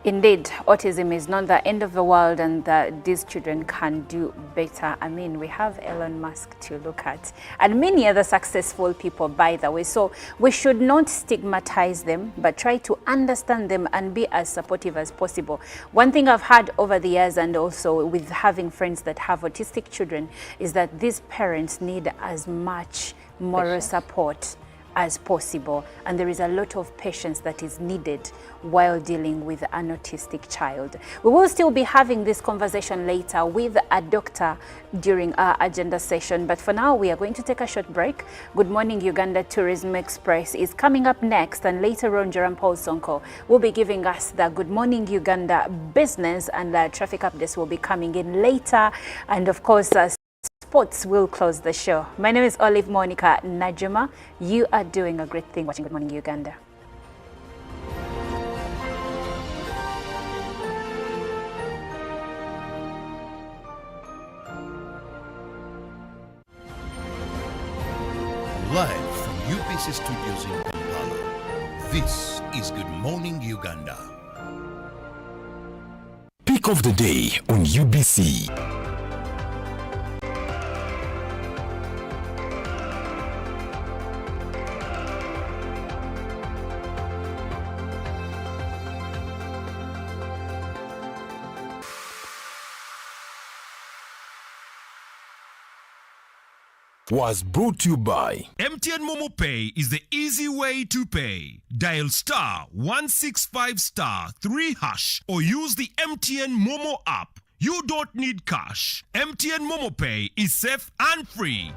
S1: Indeed, autism is not the end of the world, and these children can do better. I mean, we have Elon Musk to look at, and many other successful people, by the way. So we should not stigmatize them, but try to understand them and be as supportive as possible. One thing I've had over the years, and also with having friends that have autistic children, is that these parents need as much moral support as possible, and there is a lot of patience that is needed while dealing with an autistic child. We will still be having this conversation later with a doctor during our agenda session, but for now we are going to take a short break. Good Morning Uganda Tourism Express is coming up next, and later on Jerome Paul Sonko will be giving us the Good Morning Uganda business, and the traffic updates will be coming in later, and of course sports will close the show. My name is Olive Monica Najuma. You are doing a great thing watching Good Morning Uganda.
S4: Live from UPC Studios in Kampala, this is Good Morning Uganda.
S15: Pick of the day on UBC. was brought to you by
S16: MTN Momo Pay is the easy way to pay. Dial *165*3# or use the MTN Momo app. You don't need cash. MTN Momo Pay is safe and free.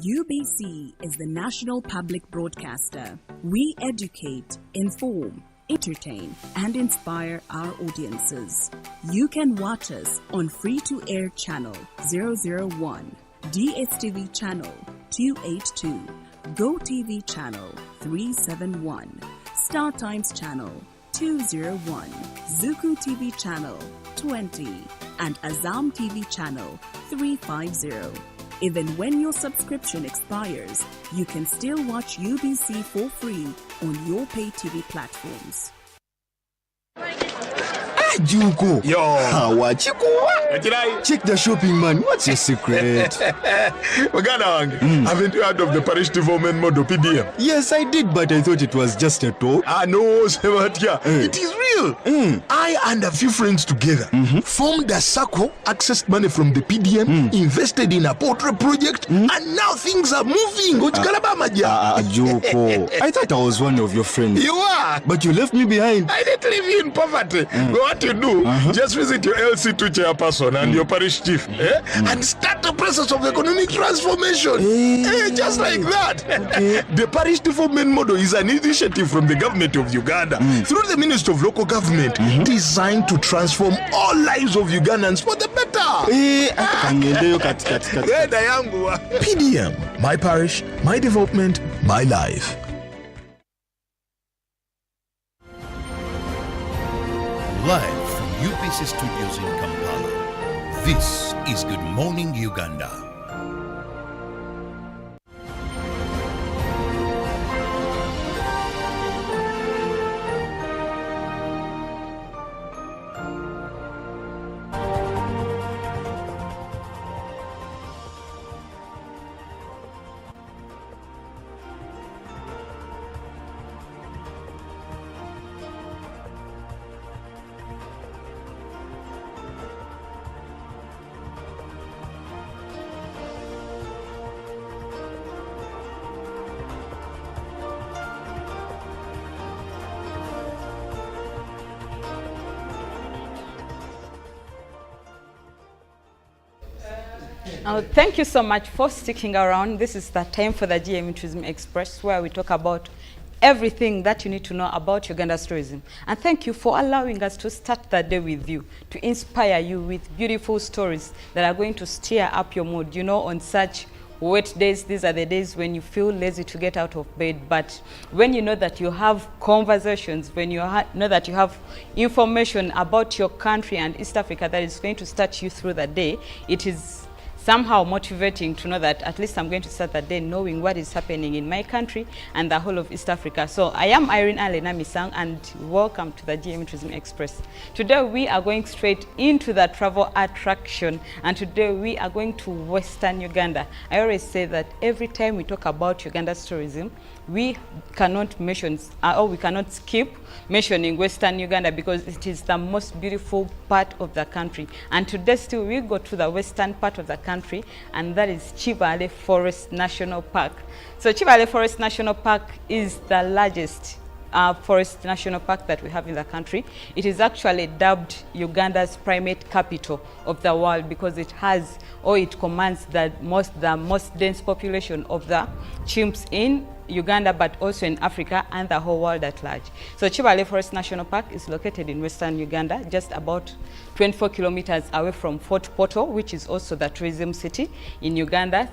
S17: UBC is the national public broadcaster. We educate, inform, entertain, and inspire our audiences. You can watch us on free-to-air channel 001, DSTV channel 282, GoTV channel 371, Star Times channel 201, Zuku TV channel 20, and Azam TV channel 350. Even when your subscription expires, you can still watch UBC for free on your pay TV platforms.
S6: Juko. Yo. Check the shopping, man. What's your secret?
S18: Haven't you heard of the Parish development model PDM?
S6: Yes, I did, but I thought it was just a talk.
S18: No, Sebatia. It is real. I and a few friends together formed a circle, accessed money from the PDM, invested in a portrait project, and now things are moving.
S6: Juko. I thought I was one of your friends.
S18: You are.
S6: But you left me behind.
S18: I didn't leave you in poverty. What you do, just visit your LC2 chairperson and your parish chief and start the process of economic transformation. Just like that. The Parish development model is an initiative from the government of Uganda through the Ministry of Local Government designed to transform all lives of Ugandans for the better. PDM, my parish, my development, my life.
S4: Live from UPC Studios in Kampala, this is Good Morning Uganda.
S19: Thank you so much for sticking around. This is the time for the GME Tourism Express, where we talk about everything that you need to know about Uganda's tourism. And thank you for allowing us to start the day with you, to inspire you with beautiful stories that are going to stir up your mood. You know, on such wet days, these are the days when you feel lazy to get out of bed. But when you know that you have conversations, when you know that you have information about your country and East Africa that is going to start you through the day, it is somehow motivating to know that at least I'm going to start the day knowing what is happening in my country and the whole of East Africa. So I am Irene Alena Misang, and welcome to the GME Tourism Express. Today we are going straight into the travel attraction, and today we are going to Western Uganda. I always say that every time we talk about Uganda's tourism, we cannot mention or we cannot skip mentioning Western Uganda, because it is the most beautiful part of the country. And today still we go to the western part of the country, and that is Chibale Forest National Park. So Chibale Forest National Park is the largest forest national park that we have in the country. It is actually dubbed Uganda's primate capital of the world, because it has, or it commands the most dense population of the chimps in Uganda, but also in Africa and the whole world at large. So Chibale Forest National Park is located in Western Uganda, just about 24 kilometers away from Fort Portal, which is also the tourism city in Uganda.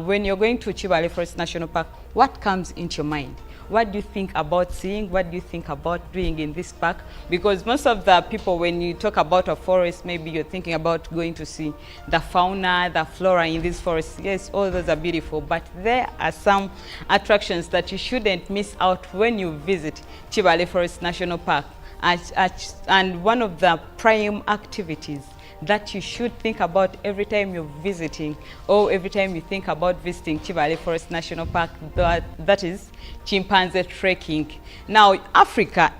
S19: When you're going to Chibale Forest National Park, what comes into your mind? What do you think about seeing? What do you think about doing in this park? Because most of the people, when you talk about a forest, maybe you're thinking about going to see the fauna, the flora in this forest. Yes, all those are beautiful, but there are some attractions that you shouldn't miss out when you visit Chibale Forest National Park. And one of the prime activities that you should think about every time you're visiting, or every time you think about visiting Chibale Forest National Park, that is chimpanzee trekking. Now, Africa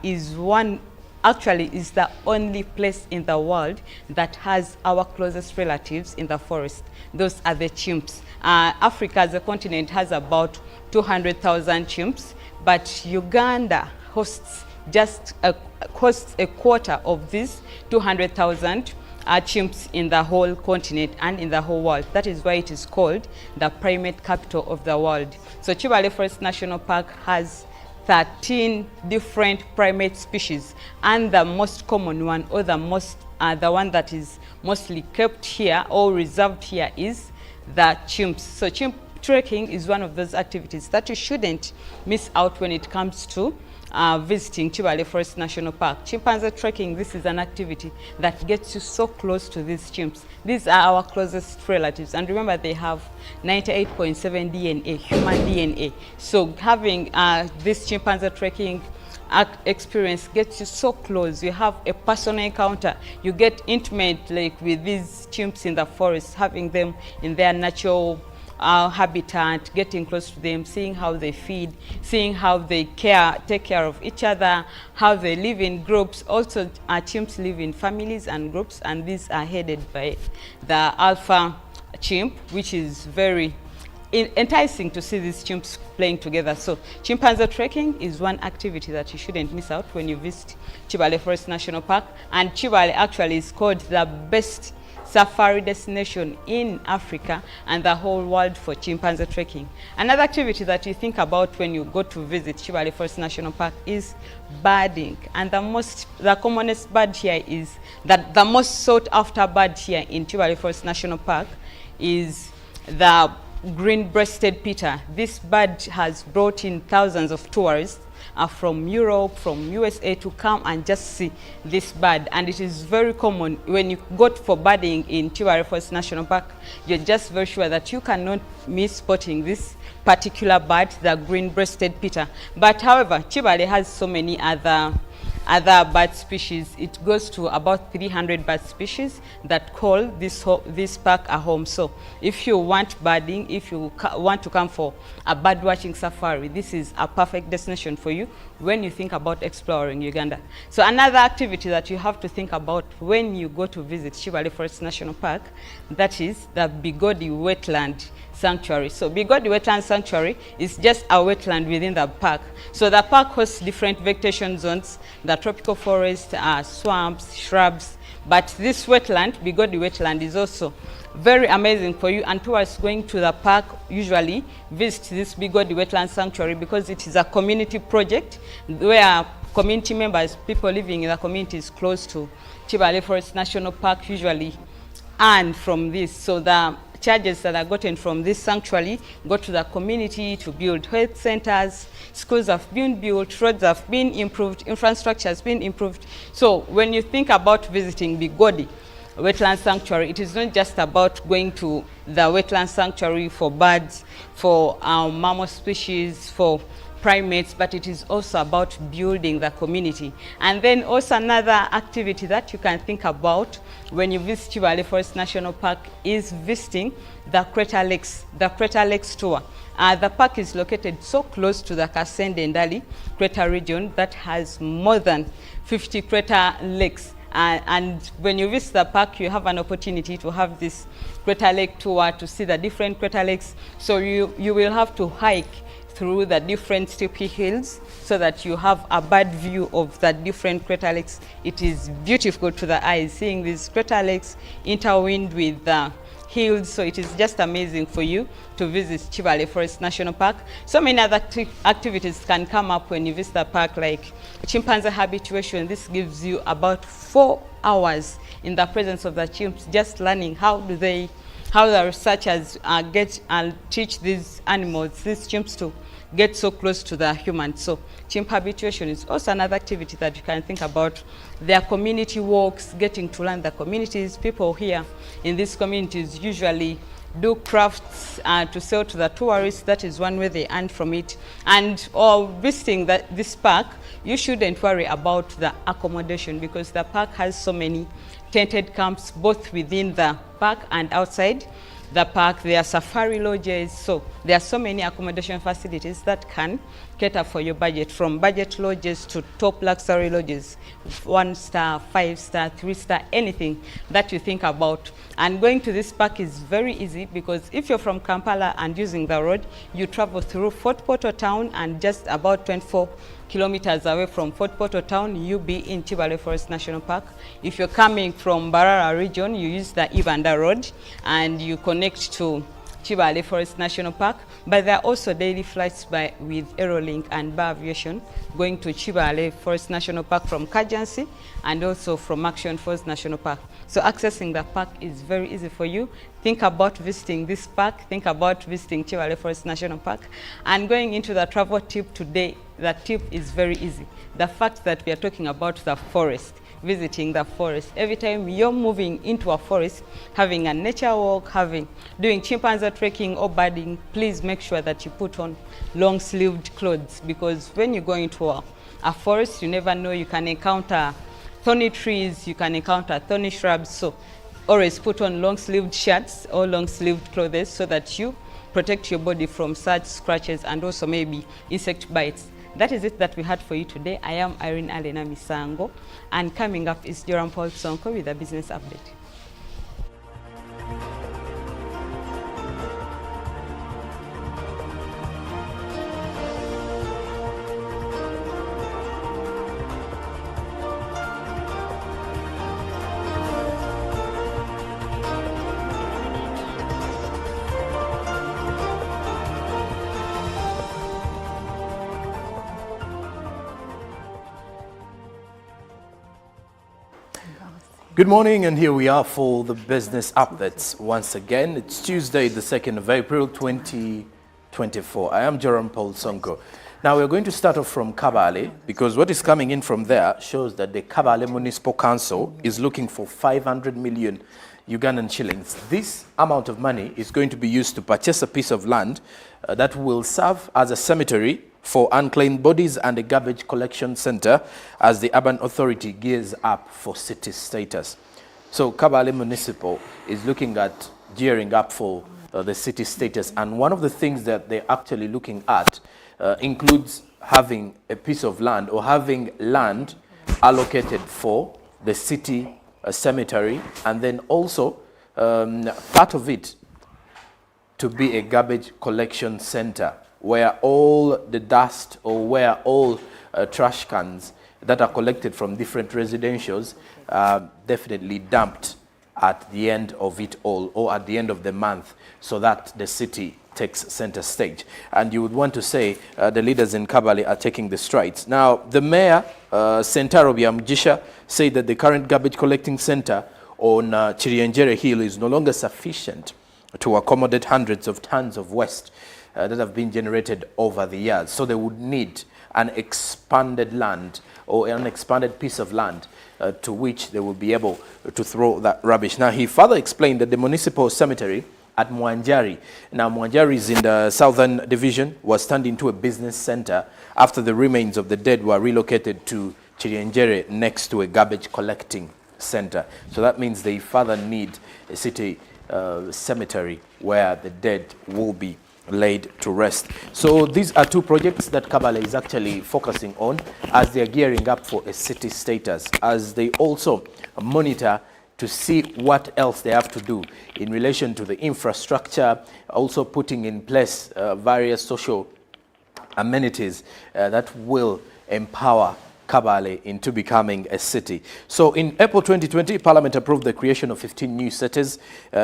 S19: actually is the only place in the world that has our closest relatives in the forest. Those are the chimps. Africa as a continent has about 200,000 chimps, but Uganda hosts just a quarter of these 200,000 chimps in the whole continent and in the whole world. That is why it is called the primate capital of the world. So Chibale Forest National Park has 13 different primate species, and the most common one, or the one that is mostly kept here or reserved here, is the chimps. So chimp trekking is one of those activities that you shouldn't miss out when it comes to visiting Chibale Forest National Park. Chimpanzee trekking, this is an activity that gets you so close to these chimps. These are our closest relatives, and remember, they have 98.7 DNA, human DNA. So having this chimpanzee trekking experience gets you so close. You have a personal encounter. You get intimate, like with these chimps in the forest, having them in their natural habitat, getting close to them, seeing how they feed, seeing how they take care of each other, how they live in groups. Also, chimps live in families and groups, and these are headed by the alpha chimp, which is very enticing to see these chimps playing together. So chimpanzee trekking is one activity that you shouldn't miss out when you visit Chibale Forest National Park. And Chibale actually is called the best safari destination in Africa and the whole world for chimpanzee trekking. Another activity that you think about when you go to visit Chibale Forest National Park is birding. And the commonest bird here is that the most sought after bird here in Chibale Forest National Park is the green-breasted peter. This bird has brought in thousands of tourists from Europe, from USA to come and just see this bird. And it is very common when you go for birding in Chibale Forest National Park, you're just very sure that you cannot miss spotting this particular bird, the green-breasted peter. But however, Chibale has so many other bird species. It goes to about 300 bird species that call this park a home. So if you want birding, if you want to come for a bird watching safari, this is a perfect destination for you when you think about exploring Uganda. So another activity that you have to think about when you go to visit Chibale Forest National Park, that is the Bigodi Wetland Sanctuary. So Bigodi Wetland Sanctuary is just a wetland within the park. So the park hosts different vegetation zones, the tropical forest, swamps, shrubs. But this wetland, Bigodi Wetland, is also very amazing for you, and tourists going to the park usually visit this Bigodi Wetland Sanctuary because it is a community project where community members, people living in the communities close to Chibale Forest National Park, usually earn from this. So the charges that are gotten from this sanctuary go to the community to build health centers, schools have been built, roads have been improved, infrastructure has been improved. So when you think about visiting Bigodi Wetland Sanctuary, it is not just about going to the wetland sanctuary for birds, for mammal species, for primates, but it is also about building the community. And then also another activity that you can think about when you visit Chibale Forest National Park is visiting the Crater Lakes tour. The park is located so close to the Kasende Ndali crater region that has more than 50 crater lakes. And when you visit the park, you have an opportunity to have this crater lake tour to see the different crater lakes. So you will have to hike through the different steep hills so that you have a bird view of the different crater lakes. It is beautiful to the eyes, seeing these crater lakes intertwined with the hills. So it is just amazing for you to visit Chibale Forest National Park. So many other activities can come up when you visit the park, like chimpanzee habituation. This gives you about 4 hours in the presence of the chimps, just learning how the researchers get and teach these animals, these chimps, to get so close to the humans. So chimp habituation is also another activity that you can think about. Their community walks, getting to learn the communities. People here in these communities usually do crafts to sell to the tourists. That is one way they earn from it. And visiting this park, you shouldn't worry about the accommodation because the park has so many tented camps both within the park and outside. the park, there are safari lodges, so there are so many accommodation facilities that can cater for your budget, from budget lodges to top luxury lodges, 1-star, 5-star, 3-star, anything that you think about. And going to this park is very easy because if you're from Kampala and using the road, you travel through Fort Portal town, and just about 24 kilometers away from Fort Portal town, you'll be in Chibale Forest National Park. If you're coming from Barara region, you use the Uganda road and you connect to Chibale Forest National Park. But there are also daily flights with Aerolink and Bar Aviation going to Chibale Forest National Park from Kajansi and also from Action Forest National Park. So accessing the park is very easy for you. Think about visiting this park, think about visiting Chibale Forest National Park. And going into the travel tip today, the tip is very easy. The fact that we are talking about the forest, visiting the forest. Every time you're moving into a forest, having a nature walk, doing chimpanzee trekking or birding, please make sure that you put on long-sleeved clothes, because when you go into a forest, you never know, you can encounter thorny trees, you can encounter thorny shrubs, so always put on long-sleeved shirts or long-sleeved clothes so that you protect your body from such scratches and also maybe insect bites. That is it that we had for you today. I am Irene Alena Misango, and coming up is Joram Paul Sonko with a business update.
S20: Good morning, and here we are for the business updates. Once again, it's Tuesday, the 2nd of April, 2024. I am Joram Paul Sonko. Now, we're going to start off from Kabale, because what is coming in from there shows that the Kabale Municipal Council is looking for 500 million Ugandan shillings. This amount of money is going to be used to purchase a piece of land that will serve as a cemetery for unclaimed bodies and a garbage collection center as the urban authority gears up for city status. So Kabale Municipal is looking at gearing up for the city status, and one of the things that they're actually looking at includes having a piece of land or having land allocated for the city cemetery, and then also part of it to be a garbage collection center where all the dust or where all trash cans that are collected from different residentials are definitely dumped at the end of it all, or at the end of the month, so that the city takes center stage. And you would want to say the leaders in Kabale are taking the strides. Now, the mayor, Sentaro Byamujisha, said that the current garbage collecting center on Chirienjere Hill is no longer sufficient to accommodate hundreds of tons of waste that have been generated over the years. So they would need an expanded land or an expanded piece of land to which they will be able to throw that rubbish. Now, he further explained that the municipal cemetery at Mwanjari, now Mwanjari is in the southern division, was turned into a business center after the remains of the dead were relocated to Chirienjere next to a garbage collecting center. So that means they further need a city cemetery where the dead will be laid to rest. So these are two projects that Kabale is actually focusing on as they are gearing up for a city status, as they also monitor to see what else they have to do in relation to the infrastructure, also putting in place various social amenities that will empower Kabale into becoming a city. So in April 2020, Parliament approved the creation of 15 new cities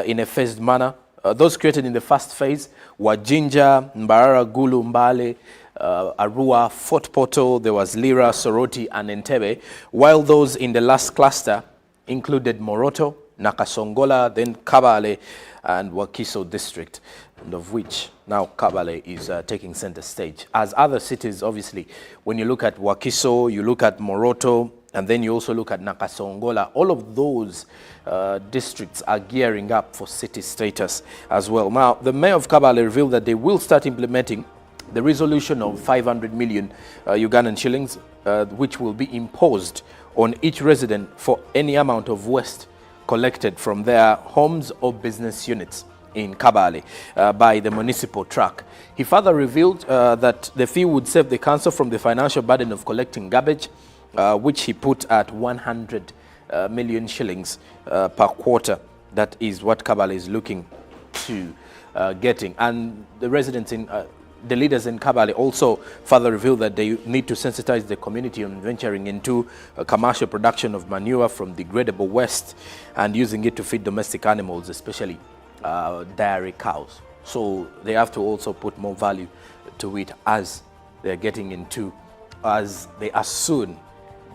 S20: in a phased manner. Those created in the first phase were Jinja, Mbarara, Gulu, Mbale, Arua, Fort Portal, there was Lira, Soroti, and Entebbe, while those in the last cluster included Moroto, Nakasongola, then Kabale, and Wakiso district, and of which now Kabale is taking center stage. As other cities, obviously, when you look at Wakiso, you look at Moroto, and then you also look at Nakasongola, all of those districts are gearing up for city status as well. Now, the mayor of Kabale revealed that they will start implementing the resolution of 500 million Ugandan shillings, which will be imposed on each resident for any amount of waste collected from their homes or business units. in Kabale by the municipal truck. He further revealed that the fee would save the council from the financial burden of collecting garbage, which he put at 100 million shillings per quarter. That is what Kabale is looking to getting. And the residents in the leaders in Kabale also further revealed that they need to sensitize the community on venturing into commercial production of manure from degradable waste and using it to feed domestic animals, especially dairy cows. So they have to also put more value to it as they're getting into, as they are soon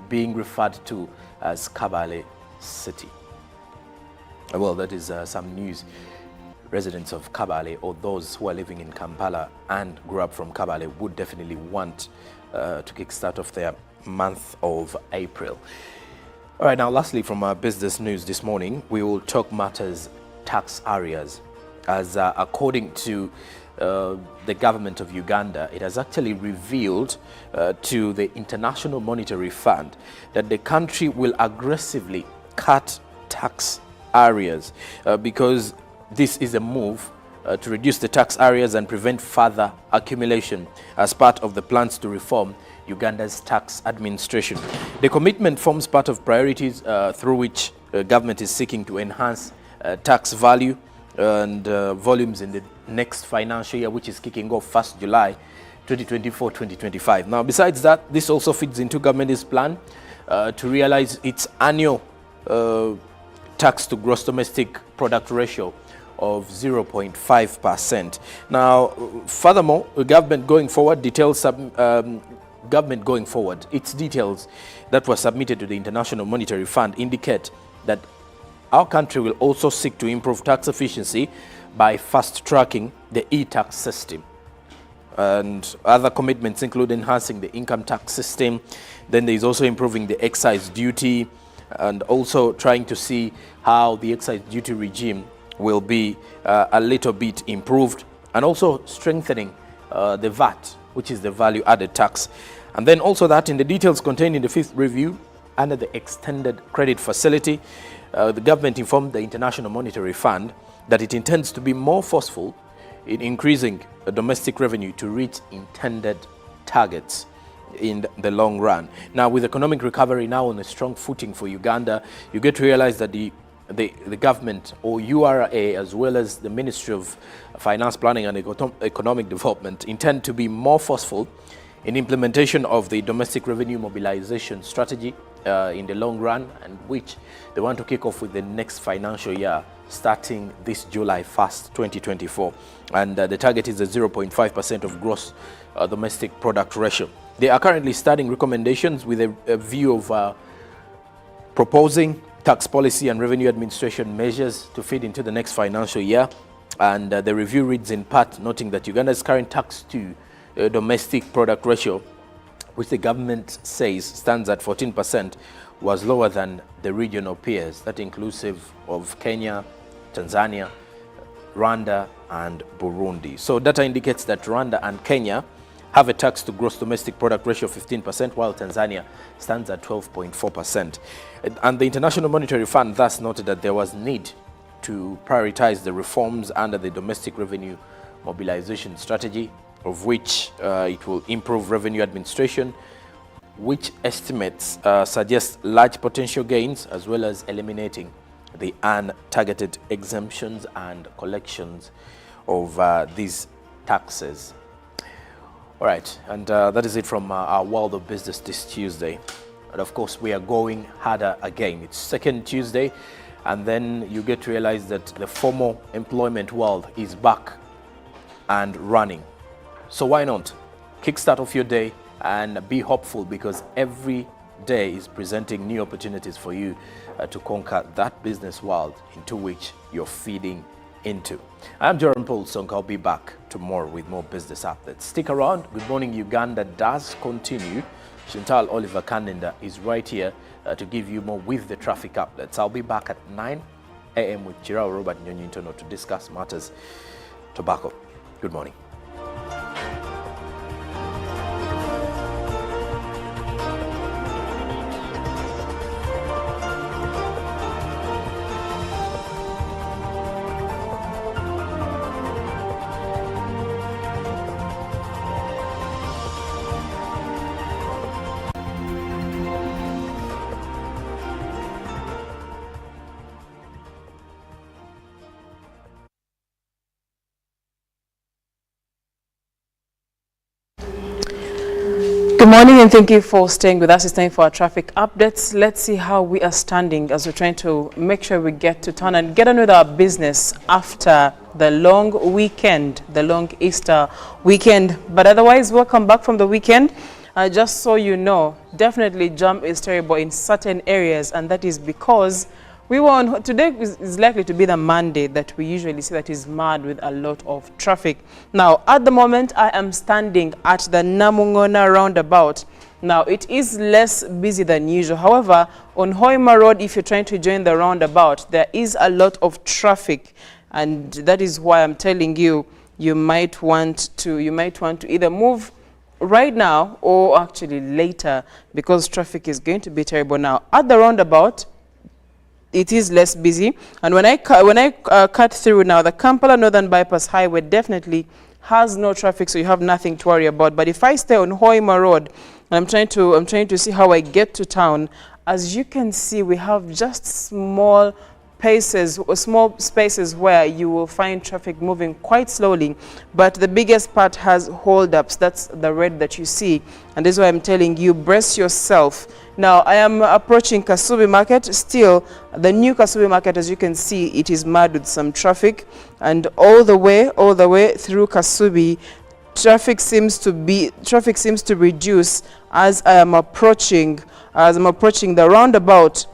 S20: being referred to as Kabale City. Well, that is some news. Residents of Kabale, or those who are living in Kampala and grew up from Kabale, would definitely want to kickstart off their month of April. All right, now lastly, from our business news this morning, we will talk matters tax areas. As according to the government of Uganda, it has actually revealed to the International Monetary Fund that the country will aggressively cut tax areas because this is a move to reduce the tax areas and prevent further accumulation as part of the plans to reform Uganda's tax administration. The commitment forms part of priorities through which government is seeking to enhance tax value and volumes in the next financial year, which is kicking off 1st July 2024-2025. Now, besides that, this also feeds into government's plan to realize its annual tax to gross domestic product ratio of 0.5%. Now, furthermore, government going forward, its details that were submitted to the International Monetary Fund indicate that our country will also seek to improve tax efficiency by fast-tracking the e-tax system. And other commitments include enhancing the income tax system. Then there is also improving the excise duty and also trying to see how the excise duty regime will be a little bit improved, and also strengthening the VAT, which is the value added tax. And then also that in the details contained in the 5th review under the extended credit facility, the government informed the International Monetary Fund that it intends to be more forceful in increasing the domestic revenue to reach intended targets in the long run. Now, with economic recovery now on a strong footing for Uganda, you get to realize that the government, or URA, as well as the Ministry of Finance, Planning and Economic Development, intend to be more forceful in implementation of the domestic revenue mobilization strategy in the long run, and which they want to kick off with the next financial year starting this July 1st, 2024. And the target is a 0.5% of gross domestic product ratio. They are currently studying recommendations with a view of proposing tax policy and revenue administration measures to feed into the next financial year. And the review reads in part noting that Uganda's current tax to domestic product ratio, which the government says stands at 14%, was lower than the regional peers, that inclusive of Kenya, Tanzania, Rwanda and Burundi. So data indicates that Rwanda and Kenya have a tax to gross domestic product ratio of 15%, while Tanzania stands at 12.4%. And the International Monetary Fund thus noted that there was need to prioritize the reforms under the domestic revenue mobilization strategy, of which it will improve revenue administration, which estimates suggest large potential gains, as well as eliminating the untargeted exemptions and collections of these taxes. All right, and that is it from our world of business this Tuesday. And of course, we are going harder again. It's second Tuesday, and then you get to realize that the formal employment world is back and running. So why not kickstart off your day and be hopeful, because every day is presenting new opportunities for you to conquer that business world into which you're feeding into. I'm Jerome Paul Sonk. I'll be back tomorrow with more business updates. Stick around. Good Morning Uganda does continue. Chantal Oliver Kanenda is right here to give you more with the traffic updates. I'll be back at 9 a.m. with Chirao Robert Nyonyintono to discuss matters tobacco. Good morning.
S2: Good morning and thank you for staying with us. It's time for our traffic updates. Let's see how we are standing as we're trying to make sure we get to town and get on with our business after the long weekend, the long Easter weekend. But otherwise, welcome back from the weekend. Just so you know, definitely jam is terrible in certain areas, and that is because we were on, today is likely to be the Monday that we usually see that is mad with a lot of traffic. Now, at the moment, I am standing at the Namungona roundabout. Now, it is less busy than usual. However, on Hoima Road, if you're trying to join the roundabout, there is a lot of traffic. And that is why I'm telling you, you might want to either move right now or actually later, because traffic is going to be terrible. Now, at the roundabout, it is less busy, and when I cut through now, the Kampala Northern Bypass Highway definitely has no traffic, so you have nothing to worry about. But if I stay on Hoima Road, and I'm trying to see how I get to town, as you can see, we have just small spaces where you will find traffic moving quite slowly, but the biggest part has hold-ups. That's the red that you see, and this is why I'm telling you, brace yourself. Now, I am approaching Kasubi Market. Still, the new Kasubi Market, as you can see, it is mad with some traffic, and all the way through Kasubi, traffic seems to reduce as I am approaching the roundabout.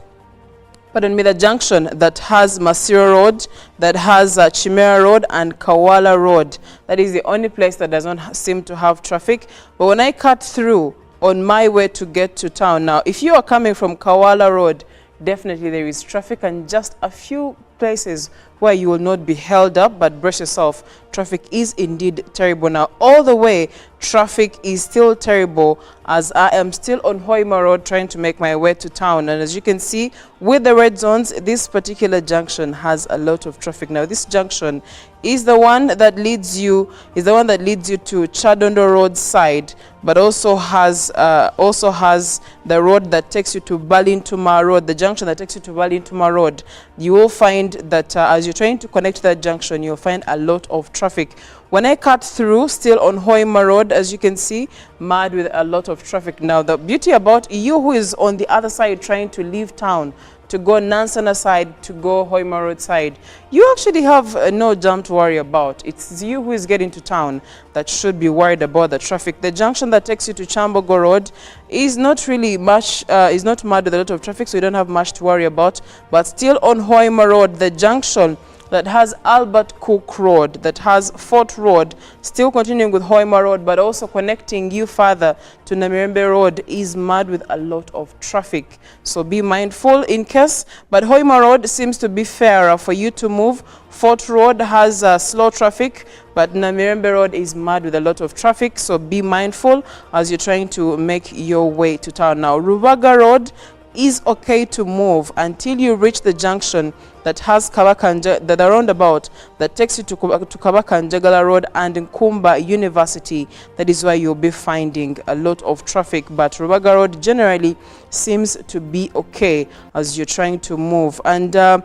S2: Pardon me, the junction that has Masiro Road, that has Chimera Road and Kawala Road. That is the only place that does not seem to have traffic. But when I cut through on my way to get to town, now, if you are coming from Kawala Road, definitely there is traffic and just a few places where you will not be held up, but brace yourself. Traffic is indeed terrible. Now, all the way, traffic is still terrible as I am still on Hoima Road trying to make my way to town. And as you can see, with the red zones, this particular junction has a lot of traffic. Now, this junction is the one that leads you to Chadondo Road side, but also has the road that takes you to Balintuma Road, the junction that takes you to Balintuma Road. You will find that as you're trying to connect to that junction, you'll find a lot of traffic. When I cut through, still on Hoima Road, as you can see, mad with a lot of traffic. Now, the beauty about you who is on the other side trying to leave town, to go Nansana side, to go Hoima Road side, you actually have no jam to worry about. It's you who is getting to town that should be worried about the traffic. The junction that takes you to Chambogo Road is not really much, is not mad with a lot of traffic, so you don't have much to worry about. But still on Hoima Road, the junction that has Albert Cook Road, that has Fort Road, still continuing with Hoima Road, but also connecting you further to Namirembe Road, is mad with a lot of traffic. So be mindful in case, but Hoima Road seems to be fairer for you to move. Fort Road has slow traffic, but Namirembe Road is mad with a lot of traffic, so be mindful as you're trying to make your way to town. Now, Rubaga Road is okay to move until you reach the junction that has the roundabout that takes you to Kabakanjagala Road and Nkumba University. That is why you'll be finding a lot of traffic, but Rubaga Road generally seems to be okay as you're trying to move. And on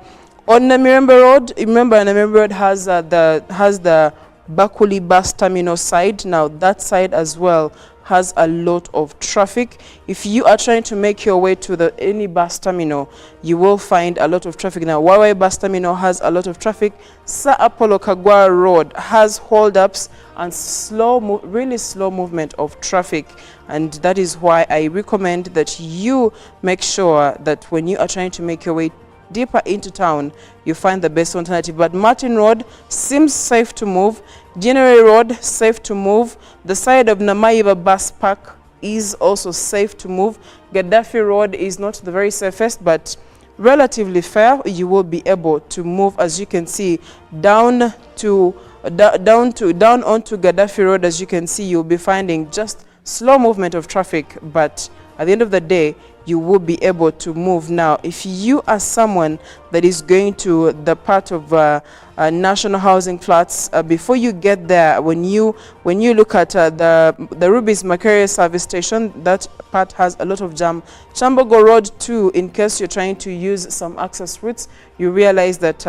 S2: Namirembe Road, remember Namirembe Road has the Bakuli bus terminal side. Now that side as well has a lot of traffic. If you are trying to make your way to any bus terminal, you will find a lot of traffic. Now, Wawa bus terminal has a lot of traffic. Sir Apollo Kagwa Road has hold-ups and really slow movement of traffic. And that is why I recommend that you make sure that when you are trying to make your way deeper into town, you find the best alternative. But Martin Road seems safe to move. January Road, safe to move. The side of Namaiba Bus Park is also safe to move. Gaddafi Road is not the very safest, but relatively fair. You will be able to move, as you can see, down onto Gaddafi Road. As you can see, you'll be finding just slow movement of traffic, but at the end of the day, you will be able to move. Now, if you are someone that is going to the part of National Housing Flats, before you get there, when you look at the Ruby's Macaria service station, that part has a lot of jam. Chambogo Road too, in case you're trying to use some access routes, you realize that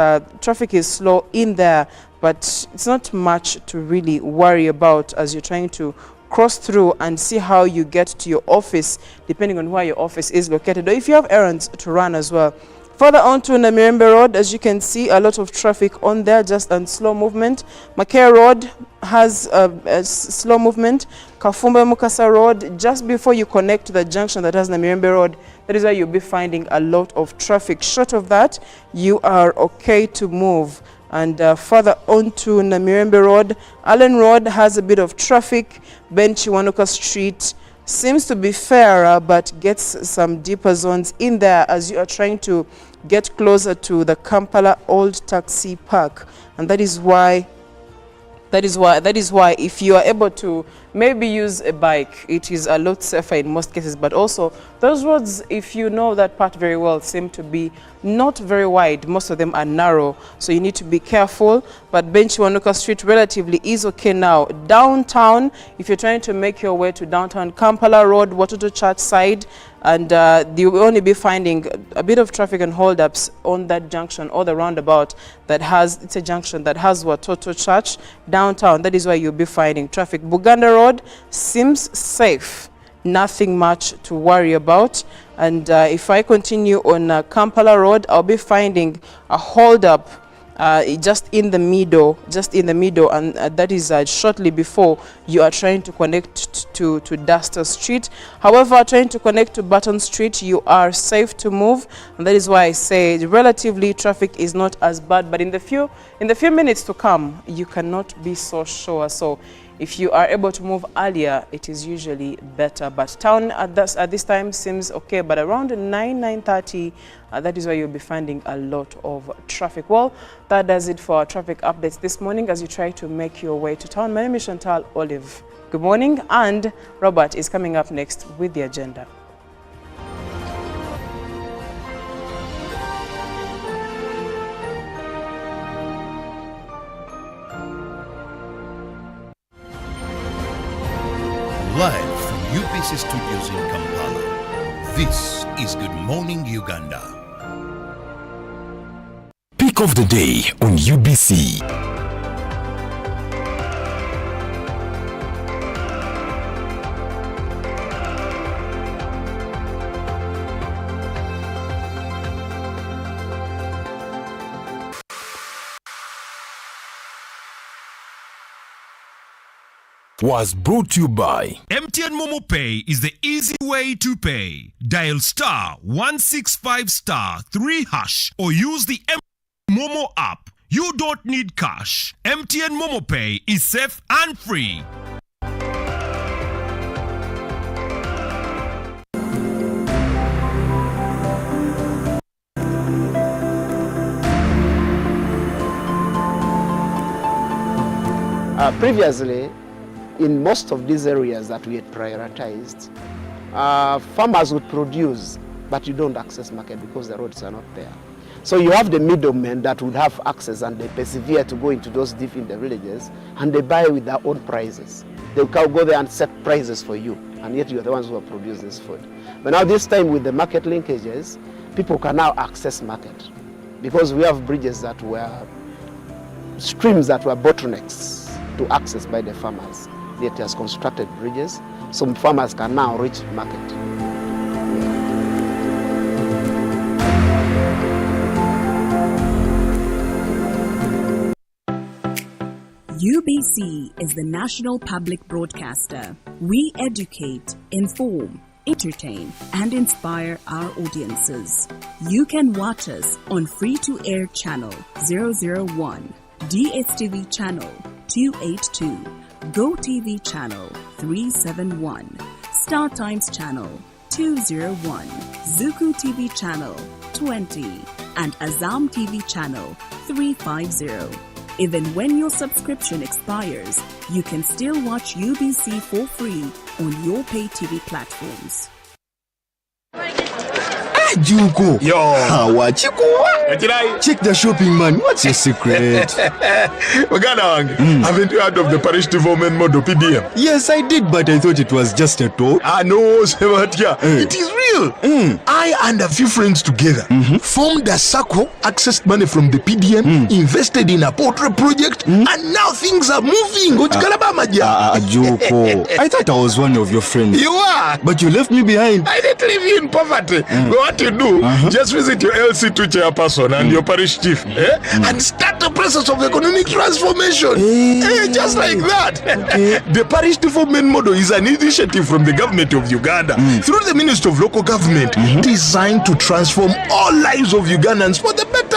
S2: traffic is slow in there, but it's not much to really worry about as you're trying to cross through and see how you get to your office, depending on where your office is located, or if you have errands to run as well. Further on to Namirembe Road, as you can see, a lot of traffic on there, just on slow movement. Makere Road has a slow movement. Kafumba Mukasa Road, just before you connect to the junction that has Namirembe Road, that is where you'll be finding a lot of traffic. Short of that, you are okay to move. And further on to Namirembe Road, Allen Road has a bit of traffic. Benchiwanuka Street seems to be fairer, but gets some deeper zones in there as you are trying to get closer to the Kampala Old Taxi Park. And that is why if you are able to maybe use a bike, it is a lot safer in most cases. But also those roads, if you know that part very well, seem to be not very wide. Most of them are narrow, so you need to be careful. But Benchiwanuka Street relatively is okay now. Downtown, if you're trying to make your way to downtown Kampala Road, Watoto Church side, and you will only be finding a bit of traffic and holdups on that junction or the roundabout that has, it's a junction that has Watoto Church downtown. That is why you'll be finding traffic. Buganda Road seems safe, nothing much to worry about. And if I continue on Kampala Road, I'll be finding a holdup just in the middle, and that is shortly before you are trying to connect to Duster Street. However, trying to connect to Button Street, you are safe to move, and that is why I say relatively traffic is not as bad. But in the few minutes to come, you cannot be so sure. So if you are able to move earlier, it is usually better. But town at this time seems okay, but around 9:30, that is where you'll be finding a lot of traffic. Well, that does it for our traffic updates this morning as you try to make your way to town. My name is Chantal Olive. Good morning, and Robert is coming up next with the agenda.
S4: Live from UPC Studios in Kampala, this is Good Morning Uganda.
S15: Pick of the day on UBC. Was brought to you by
S16: MTN Momo Pay is the easy way to pay. Dial *165*3# or use the MTN Momo app. You don't need cash. MTN Momo Pay is safe and free.
S12: Previously, in most of these areas that we had prioritized, farmers would produce, but you don't access market because the roads are not there. So you have the middlemen that would have access, and they persevere to go into those deep in the villages, and they buy with their own prices. They'll go there and set prices for you, and yet you're the ones who are producing this food. But now this time with the market linkages, people can now access market because we have bridges that were, streams that were bottlenecks to access by the farmers. It has constructed bridges, so farmers can now reach market.
S17: UBC is the national public broadcaster. We educate, inform, entertain, and inspire our audiences. You can watch us on free-to-air channel 001, DSTV channel 282, GoTV channel 371, Star Times channel 201, Zuku TV channel 20, and Azam TV channel 350. Even when your subscription expires, you can still watch UBC for free on your pay TV platforms.
S6: Juko.
S18: Yo.
S6: Check the shopping, man. What's your secret?
S18: Haven't you heard of the Parish Development Model, PDM?
S6: Yes, I did, but I thought it was just a talk.
S18: No, Sebatia. It is real. I and a few friends together formed a circle, accessed money from the PDM, invested in a poultry project, and now things are moving.
S6: Joko. I thought I was one of your friends.
S18: You are.
S6: But you left me behind.
S18: I didn't leave you in poverty. What you do, just visit your LC2 chairperson and your parish chief and start the process of economic transformation. Just like that. The Parish Development Model is an initiative from the government of Uganda through the Ministry of Local Government designed to transform all lives of Ugandans for the better.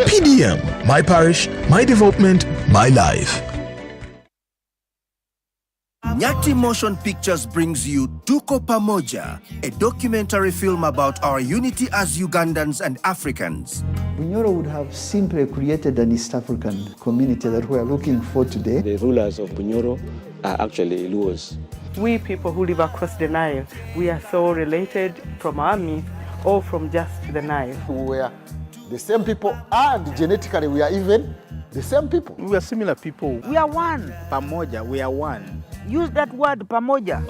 S18: PDM, my parish, my development, my life.
S7: Nyati Motion Pictures brings you Tuko Pamoja, a documentary film about our unity as Ugandans and Africans.
S8: Bunyoro would have simply created an East African community that we are looking for today.
S9: The rulers of Bunyoro are actually Luos.
S10: We people who live across the Nile, we are so related from our myth or from just the Nile.
S11: We are the same people, and genetically we are even the same people.
S13: We are similar people. We are one. Pamoja, we are one. Use that word, pamoja.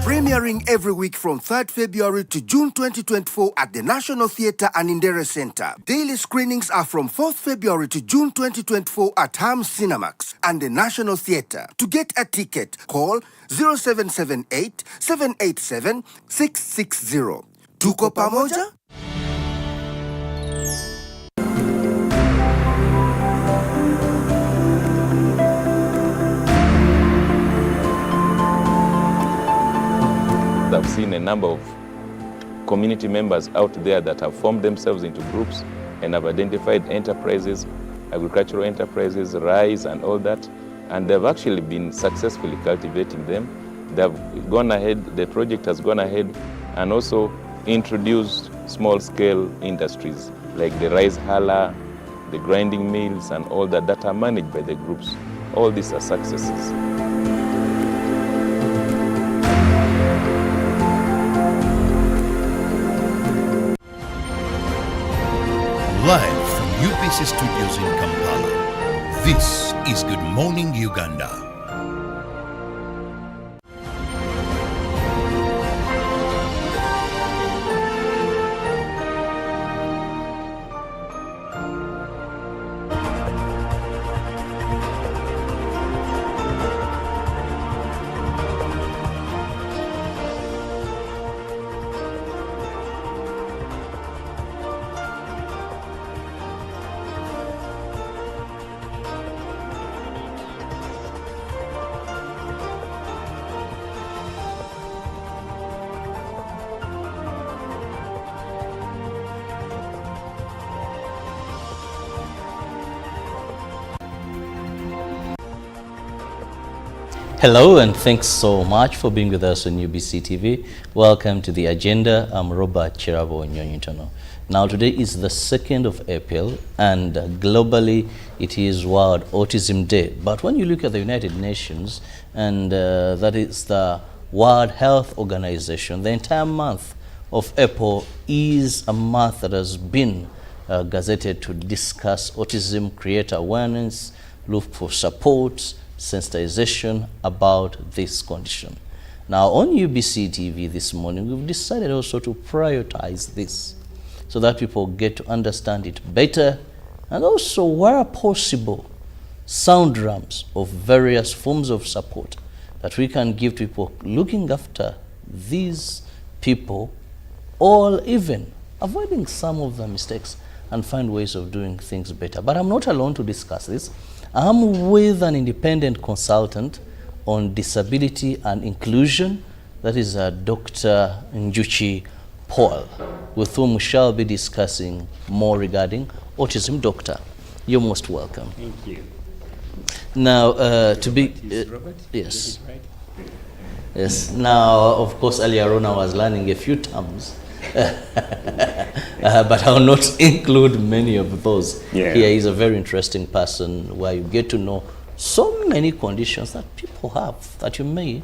S7: Premiering every week from 3rd February to June 2024 at the National Theatre and Indere Center. Daily screenings are from 4th February to June 2024 at Cinemax and the National Theatre. To get a ticket, call 0778 787 660. Tuko Pamoja?
S21: I've seen a number of community members out there that have formed themselves into groups and have identified enterprises, agricultural enterprises, rice and all that, and they've actually been successfully cultivating them. They've gone ahead, the project has gone ahead and also introduced small-scale industries like the rice huller, the grinding mills and all that are managed by the groups. All these are successes.
S4: Live from UPC Studios in Kampala, this is Good Morning Uganda.
S3: Hello and thanks so much for being with us on UBC TV. Welcome to the agenda. I'm Robert Chirabo Nyonyitono. Now today is the 2nd of April and globally it is World Autism Day. But when you look at the United Nations and that is the World Health Organization, the entire month of April is a month that has been gazetted to discuss autism, create awareness, look for support, sensitization about this condition. Now on UBC TV this morning, we've decided also to prioritize this so that people get to understand it better and also, where possible, sound drums of various forms of support that we can give to people looking after these people, or even avoiding some of the mistakes and find ways of doing things better. But I'm not alone to discuss this. I'm with an independent consultant on disability and inclusion, that is Dr. Njuchi Paul, with whom we shall be discussing more regarding autism. Doctor, you're most welcome.
S22: Thank you.
S3: Now, yes. Yes. Now, of course, earlier on I was learning a few terms, but I will not include many of those.
S22: Yeah.
S3: Here is a very interesting person where you get to know so many conditions that people have that you may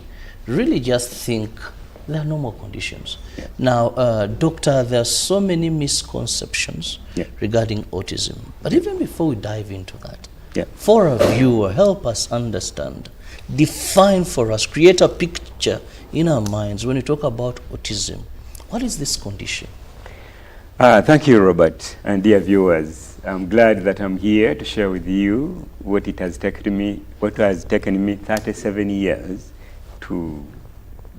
S3: really just think they are normal conditions. Now, doctor, there are so many misconceptions regarding autism. But even before we dive into that, for a viewer, help us understand, define for us, create a picture in our minds when we talk about autism. What is this condition?
S5: Thank you, Robert, and dear viewers. I'm glad that I'm here to share with you what has taken me 37 years to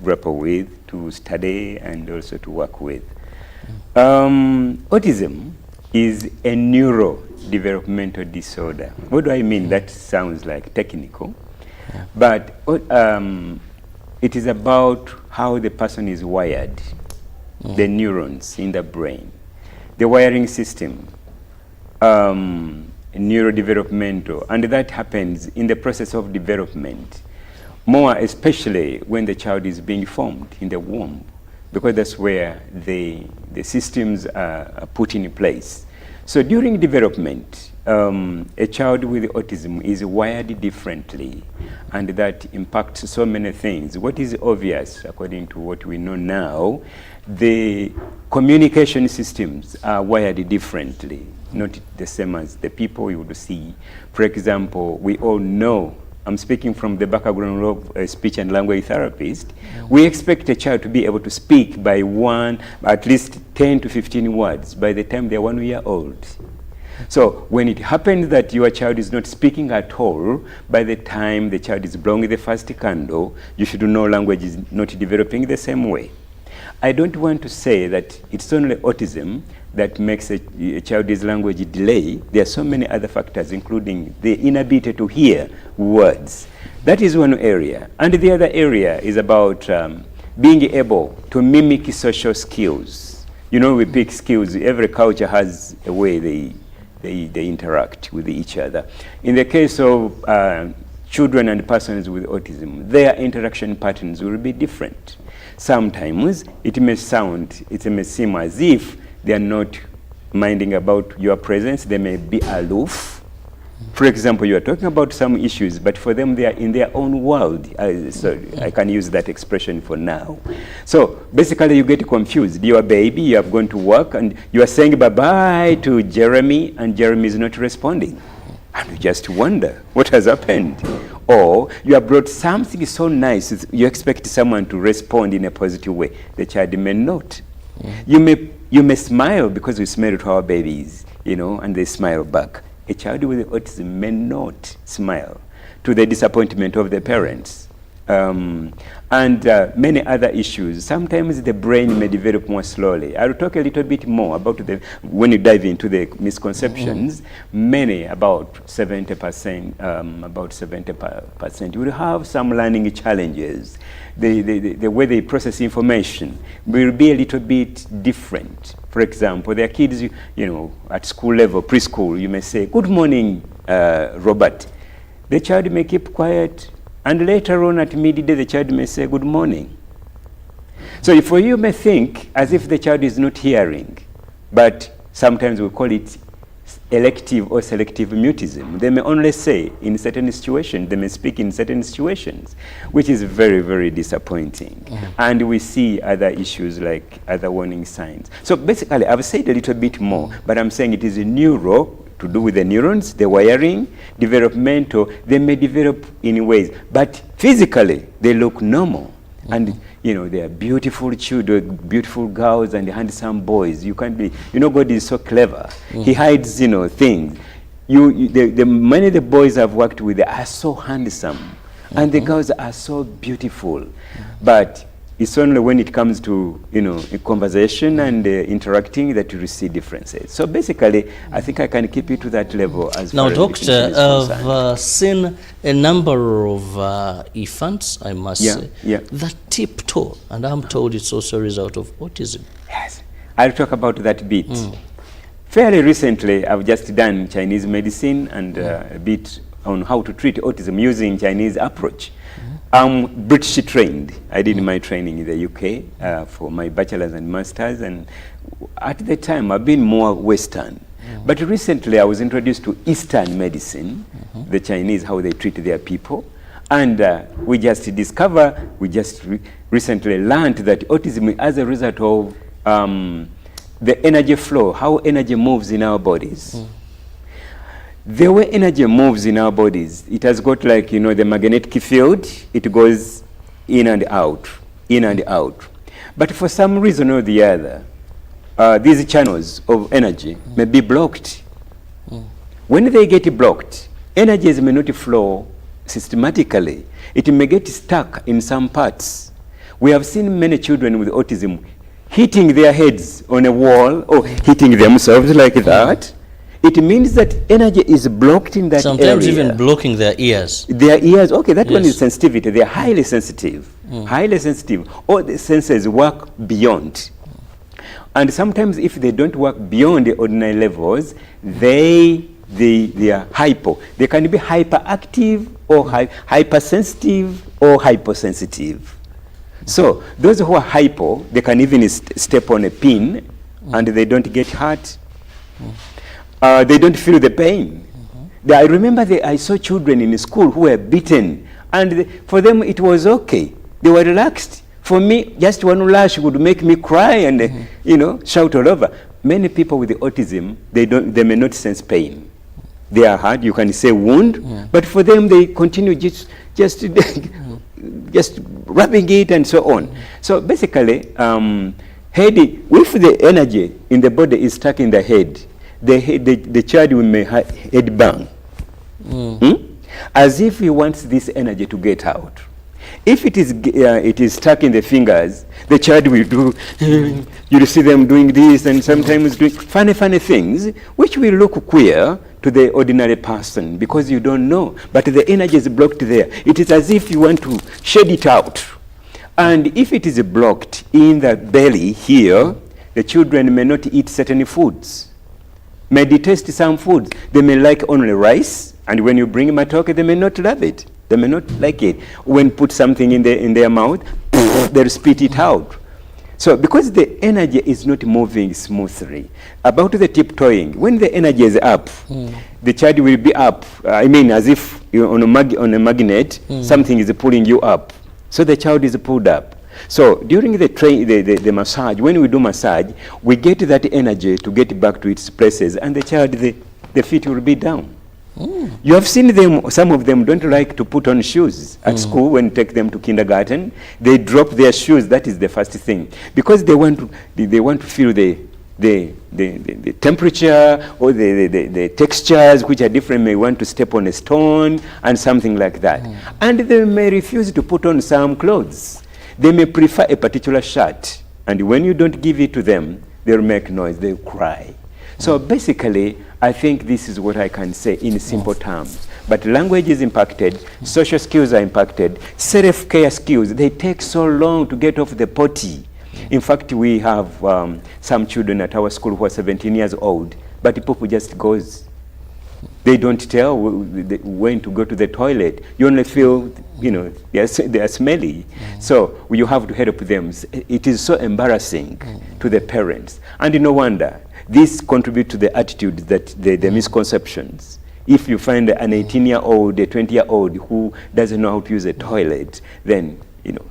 S5: grapple with, to study, and also to work with. Autism is a neurodevelopmental disorder. What do I mean? That sounds like technical, but it is about how the person is wired, the neurons in the brain, the wiring system, neurodevelopmental, and that happens in the process of development, more especially when the child is being formed in the womb, because that's where the systems are put in place. So during development, a child with autism is wired differently, and that impacts so many things. What is obvious, according to what we know now, the communication systems are wired differently, not the same as the people you would see. For example, we all know, I'm speaking from the background of a speech and language therapist, we expect a child to be able to speak by at least 10 to 15 words by the time they're 1 year old. So when it happens that your child is not speaking at all, by the time the child is blowing the first candle, you should know language is not developing the same way. I don't want to say that it's only autism that makes a child's language delay. There are so many other factors, including the inability to hear words. That is one area. And the other area is about being able to mimic social skills. You know, we pick skills. Every culture has a way they interact with each other. In the case of children and persons with autism, their interaction patterns will be different. Sometimes it may seem as if they are not minding about your presence. They may be aloof. For example, you are talking about some issues, but for them they are in their own world. So I can use that expression for now. So basically you get confused. You're a baby, you have gone to work, and you are saying bye-bye to Jeremy, and Jeremy is not responding. And you just wonder what has happened. Or you have brought something so nice, you expect someone to respond in a positive way. The child may not. You may smile because we smile to our babies, you know, and they smile back. A child with autism may not smile, to the disappointment of the parents. And many other issues. Sometimes the brain may develop more slowly. I'll talk a little bit more about when you dive into the misconceptions. Many, about 70%, will have some learning challenges. The way they process information will be a little bit different. For example, there are kids, you know, at school level, preschool, you may say, "Good morning, Robert." The child may keep quiet, and later on at midday, the child may say, "Good morning." So for you may think as if the child is not hearing, but sometimes we call it elective or selective mutism. They may only say in certain situations, they may speak in certain situations, which is very, very disappointing. And we see other issues like other warning signs. So basically, I've said a little bit more, but I'm saying it is a neuro, to do with the neurons, the wiring, developmental. They may develop in ways, but physically they look normal. And you know, they are beautiful children, beautiful girls, and handsome boys. You can't be, you know, God is so clever. He hides, you know, things. Many of the boys I've worked with are so handsome, and the girls are so beautiful. But it's only when it comes to, you know, a conversation and interacting that you see differences. So basically, I think I can keep it to that level. As
S3: now,
S5: far
S3: Doctor, I've seen a number of infants, I must say, that tiptoe, and I'm told it's also a result of autism.
S5: Yes, I'll talk about that bit. Fairly recently, I've just done Chinese medicine and a bit on how to treat autism using Chinese approach. I'm British trained. I did my training in the UK for my bachelor's and master's, and at the time I've been more Western. But recently I was introduced to Eastern medicine, the Chinese, how they treat their people. And we just recently learned that autism, as a result of the energy flow, how energy moves in our bodies. The way energy moves in our bodies, it has got like, the magnetic field, it goes in and out, in and out. But for some reason or the other, these channels of energy may be blocked. When they get blocked, energies may not flow systematically. It may get stuck in some parts. We have seen many children with autism hitting their heads on a wall or hitting themselves like that. It means that energy is blocked in that
S3: Sometimes
S5: area.
S3: even blocking their ears.
S5: Their ears, okay, that one is sensitivity. They are highly sensitive, highly sensitive. All the senses work beyond. And sometimes if they don't work beyond the ordinary levels, they are hypo. They can be hyperactive or hypersensitive or hyposensitive. So those who are hypo, they can even step on a pin and they don't get hurt. They don't feel the pain. I remember I saw children in school who were beaten, and for them it was okay. They were relaxed. For me, just one lash would make me cry and shout all over. Many people with the autism, they may not sense pain. They are hurt. You can say wound, but for them they continue just rubbing it and so on. So basically, head, if the energy in the body is stuck in the head, the child will may head bang, as if he wants this energy to get out. If it is stuck in the fingers, the child will do, you'll see them doing this and sometimes doing funny things, which will look queer to the ordinary person because you don't know. But the energy is blocked there. It is as if you want to shed it out. And if it is blocked in the belly here, the children may not eat certain foods, may detest some foods. They may like only rice, and when you bring matoke, they may not love it. They may not like it. When put something in their mouth, they'll spit it out. So because the energy is not moving smoothly, about the tiptoeing, when the energy is up, the child will be up. I mean, as if you're on a magnet, something is pulling you up. So the child is pulled up. So during the massage, when we do massage, we get that energy to get back to its places, and the child, the feet will be down. You have seen them, some of them don't like to put on shoes at school. When you take them to kindergarten, they drop their shoes. That is the first thing, because they want to feel the temperature or the textures which are different. May want to step on a stone and something like that. And they may refuse to put on some clothes. They may prefer a particular shirt, and when you don't give it to them, they'll make noise, they'll cry. So basically, I think this is what I can say in simple terms. But language is impacted, social skills are impacted, self-care skills, they take so long to get off the potty. In fact, we have some children at our school who are 17 years old, but people just goes. They don't tell when to go to the toilet. You only feel, they are smelly. So you have to help them. It is so embarrassing to the parents. And no wonder, this contributes to the attitude, that the misconceptions. If you find an 18-year-old, a 20-year-old who doesn't know how to use a toilet, then,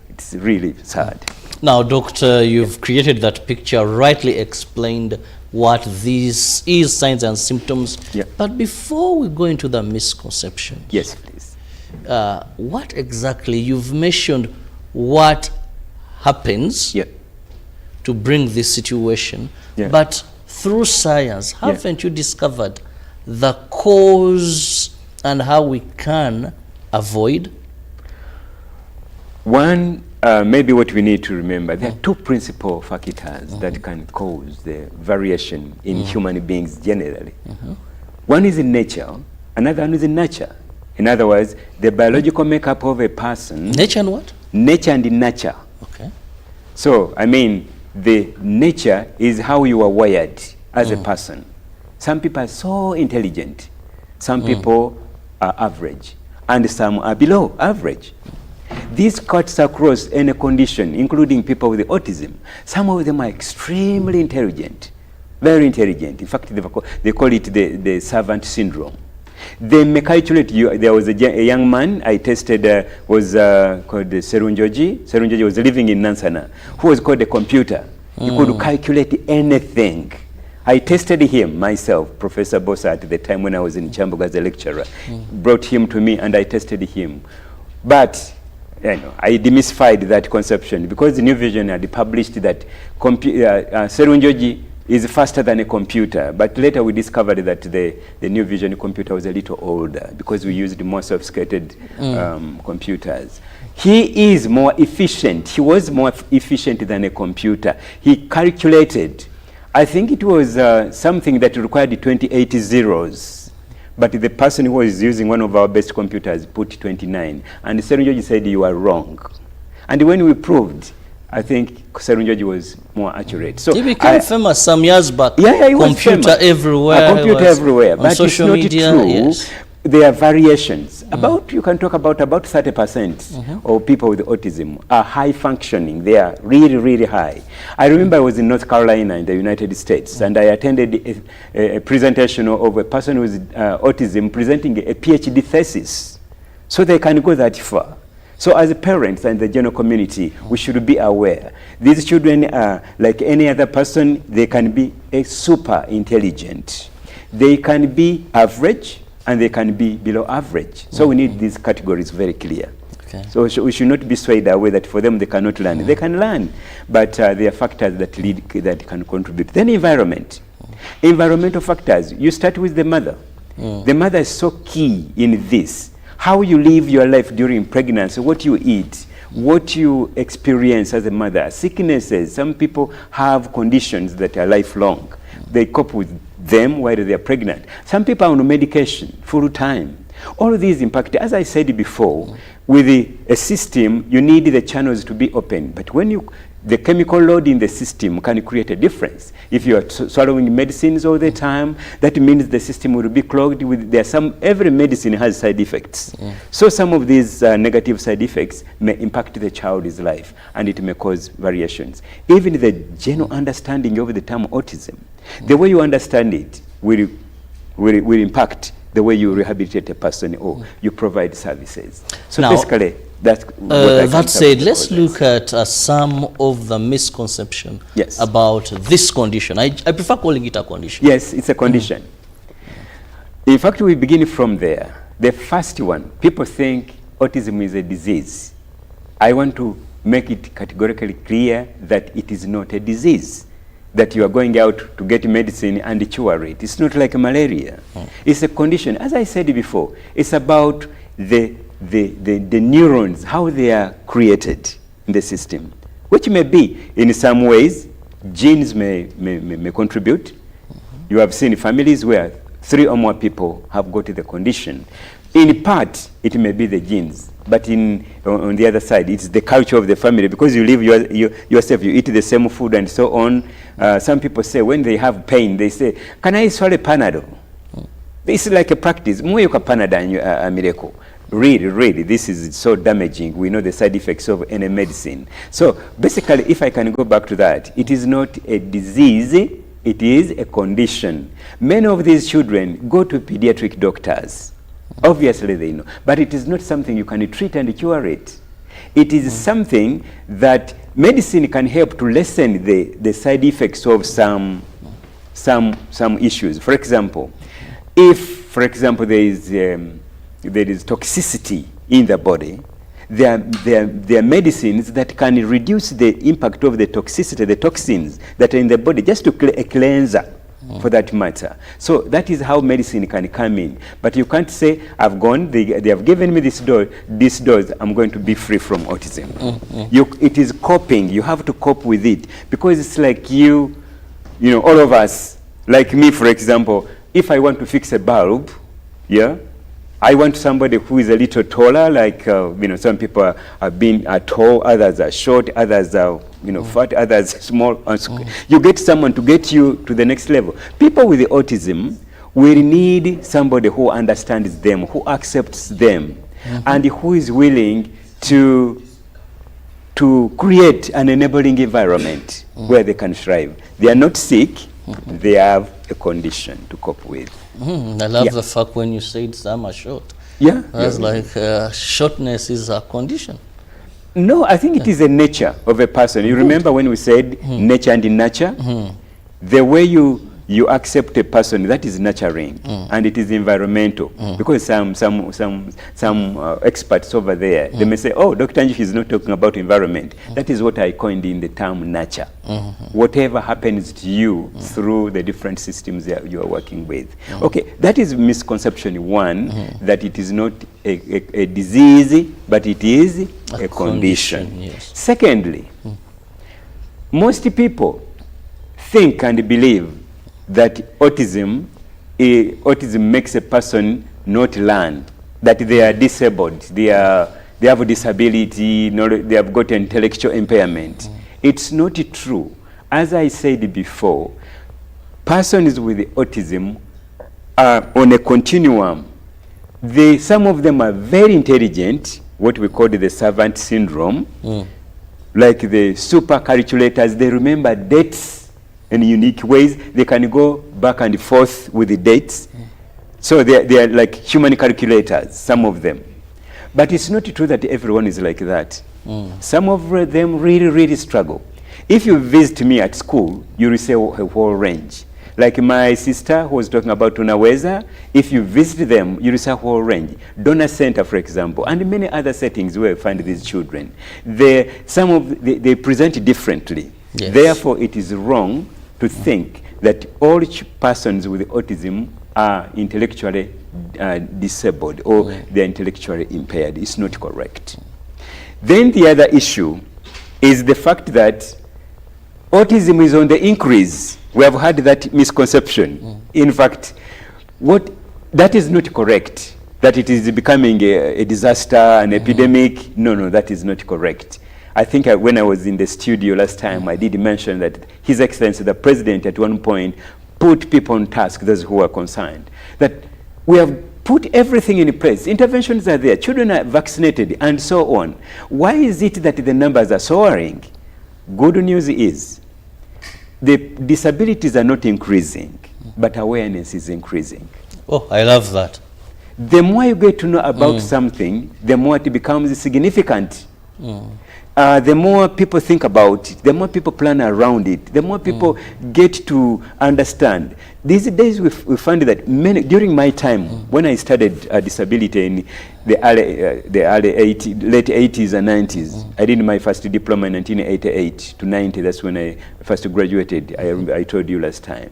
S5: it's really sad.
S3: Now, Doctor, you've created that picture, rightly explained what this is, signs and symptoms.
S5: Yeah.
S3: But before we go into the misconceptions,
S5: yes, please.
S3: What exactly, you've mentioned what happens to bring this situation, but through science, haven't you discovered the cause and how we can avoid?
S5: One, maybe what we need to remember, there are two principal factors that can cause the variation in human beings generally. One is in nature, another one is in nurture. In other words, the biological makeup of a person.
S3: Nature and what?
S5: Nature and nurture.
S3: Okay.
S5: So, I mean, the nature is how you are wired as a person. Some people are so intelligent, some people are average, and some are below average. This cuts across any condition, including people with autism. Some of them are extremely intelligent, very intelligent. In fact, they call it the servant syndrome. They may calculate you. There was a young man I tested, was called Serunjoji. Serunjoji was living in Nansana, who was called a computer. He could calculate anything. I tested him myself, Professor Bosa, at the time when I was in Chamboga as a lecturer. Brought him to me and I tested him. But I demystified that conception because the New Vision had published that Serunjoji is faster than a computer. But later we discovered that the New Vision computer was a little older because we used more sophisticated computers. He is more efficient. He was more efficient than a computer. He calculated, I think it was something that required 28 zeros. But the person who was using one of our best computers put 29. And Serunjoji said, you are wrong. And when we proved, I think Serunjoji was more accurate. So
S3: he became famous some years back.
S5: Yeah, he was
S3: computer
S5: famous.
S3: everywhere.
S5: Computer everywhere.
S3: On
S5: but
S3: social
S5: it's not
S3: media,
S5: true.
S3: yes.
S5: There are variations. You can talk about 30% of people with autism are high functioning. They are really, really high. I remember I was in North Carolina in the United States, and I attended a presentation of a person with autism presenting a PhD thesis. So they can go that far. So as parents and the general community, we should be aware. These children are like any other person. They can be super intelligent. They can be average, and they can be below average. So we need these categories very clear. Okay. So we should not be swayed away that for them they cannot learn. They can learn, but there are factors that that can contribute. Then environment. Environmental factors. You start with the mother. The mother is so key in this. How you live your life during pregnancy, what you eat, what you experience as a mother. Sicknesses. Some people have conditions that are lifelong. They cope with them while they are pregnant. Some people are on medication full time. All of these impact. As I said before, with a system, you need the channels to be open. But when the chemical load in the system can create a difference. If you are swallowing medicines all the time, that means the system will be clogged with, every medicine has side effects. So some of these negative side effects may impact the child's life, and it may cause variations. Even the general understanding of the term autism, the way you understand it will impact the way you rehabilitate a person or you provide services. So now, basically, that's
S3: that said, let's look at some of the misconception about this condition. I prefer calling it a condition.
S5: Yes, it's a condition. In fact, we begin from there. The first one, people think autism is a disease. I want to make it categorically clear that it is not a disease, that you are going out to get medicine and cure it. It's not like malaria. It's a condition. As I said before, it's about the neurons, how they are created in the system, which may be, in some ways, genes may contribute. You have seen families where 3 or more people have got the condition. In part, it may be the genes, but on the other side, it's the culture of the family, because you live yourself, you eat the same food and so on. Some people say when they have pain, they say, can I swallow Panadol? This is like a practice. Miracle. Really, this is so damaging. We know the side effects of any medicine. So basically, if I can go back to that, it is not a disease, it is a condition. Many of these children go to pediatric doctors. Obviously they know, but it is not something you can treat and cure it. It is something that medicine can help to lessen the side effects of some issues. For example, if, for example, there is toxicity in the body, there are medicines that can reduce the impact of the toxicity, the toxins that are in the body, just to a cleanser for that matter. So that is how medicine can come in. But you can't say, I've gone, they have given me this dose, I'm going to be free from autism. It is coping. You have to cope with it, because it's like all of us, like me, for example, if I want to fix a bulb, I want somebody who is a little taller, like, some people are tall, others are short, others are, fat, others small. You get someone to get you to the next level. People with autism will need somebody who understands them, who accepts them, and who is willing to create an enabling environment where they can thrive. They are not sick, they have a condition to cope with.
S3: I love the fact when you said some are short.
S5: Yeah.
S3: That's like shortness is a condition.
S5: No, I think it is a nature of a person. You remember when we said nature and nurture? The way you accept a person, that is nurturing, and it is environmental. Because some experts over there, they may say, oh, Dr. Anjish is not talking about environment. That is what I coined in the term nurture. Whatever happens to you through the different systems that you are working with. Okay, that is misconception one, that it is not a disease, but it is a condition.
S3: Yes.
S5: Secondly, most people think and believe that autism makes a person not learn, that they are disabled, they have a disability, they have got intellectual impairment. It's not true. As I said before, persons with autism are on a continuum. Some of them are very intelligent, what we call the savant syndrome, like the super calculators. They remember dates in unique ways. They can go back and forth with the dates. So they are like human calculators, some of them. But it's not true that everyone is like that. Some of them really, really struggle. If you visit me at school, you will see a whole range. Like my sister who was talking about Tunaweza, if you visit them, you will see a whole range. Donor Center, for example, and many other settings where you find these children. They present differently. Yes. Therefore, it is wrong to think that all persons with autism are intellectually disabled or they're intellectually impaired. It's not correct. Then the other issue is the fact that autism is on the increase. We have had that misconception. In fact, that is not correct, that it is becoming a disaster, an epidemic. No, that is not correct. I think when I was in the studio last time, I did mention that His Excellency, the President, at one point, put people on task, those who are concerned, that we have put everything in place. Interventions are there, children are vaccinated, and so on. Why is it that the numbers are soaring? Good news is, the disabilities are not increasing, but awareness is increasing.
S3: Oh, I love that.
S5: The more you get to know about something, the more it becomes significant. The more people think about it, the more people plan around it, the more people get to understand. These days we find that during my time, when I studied disability in the late 80s and 90s, I did my first diploma in 1988 to 90. That's when I first graduated, I told you last time.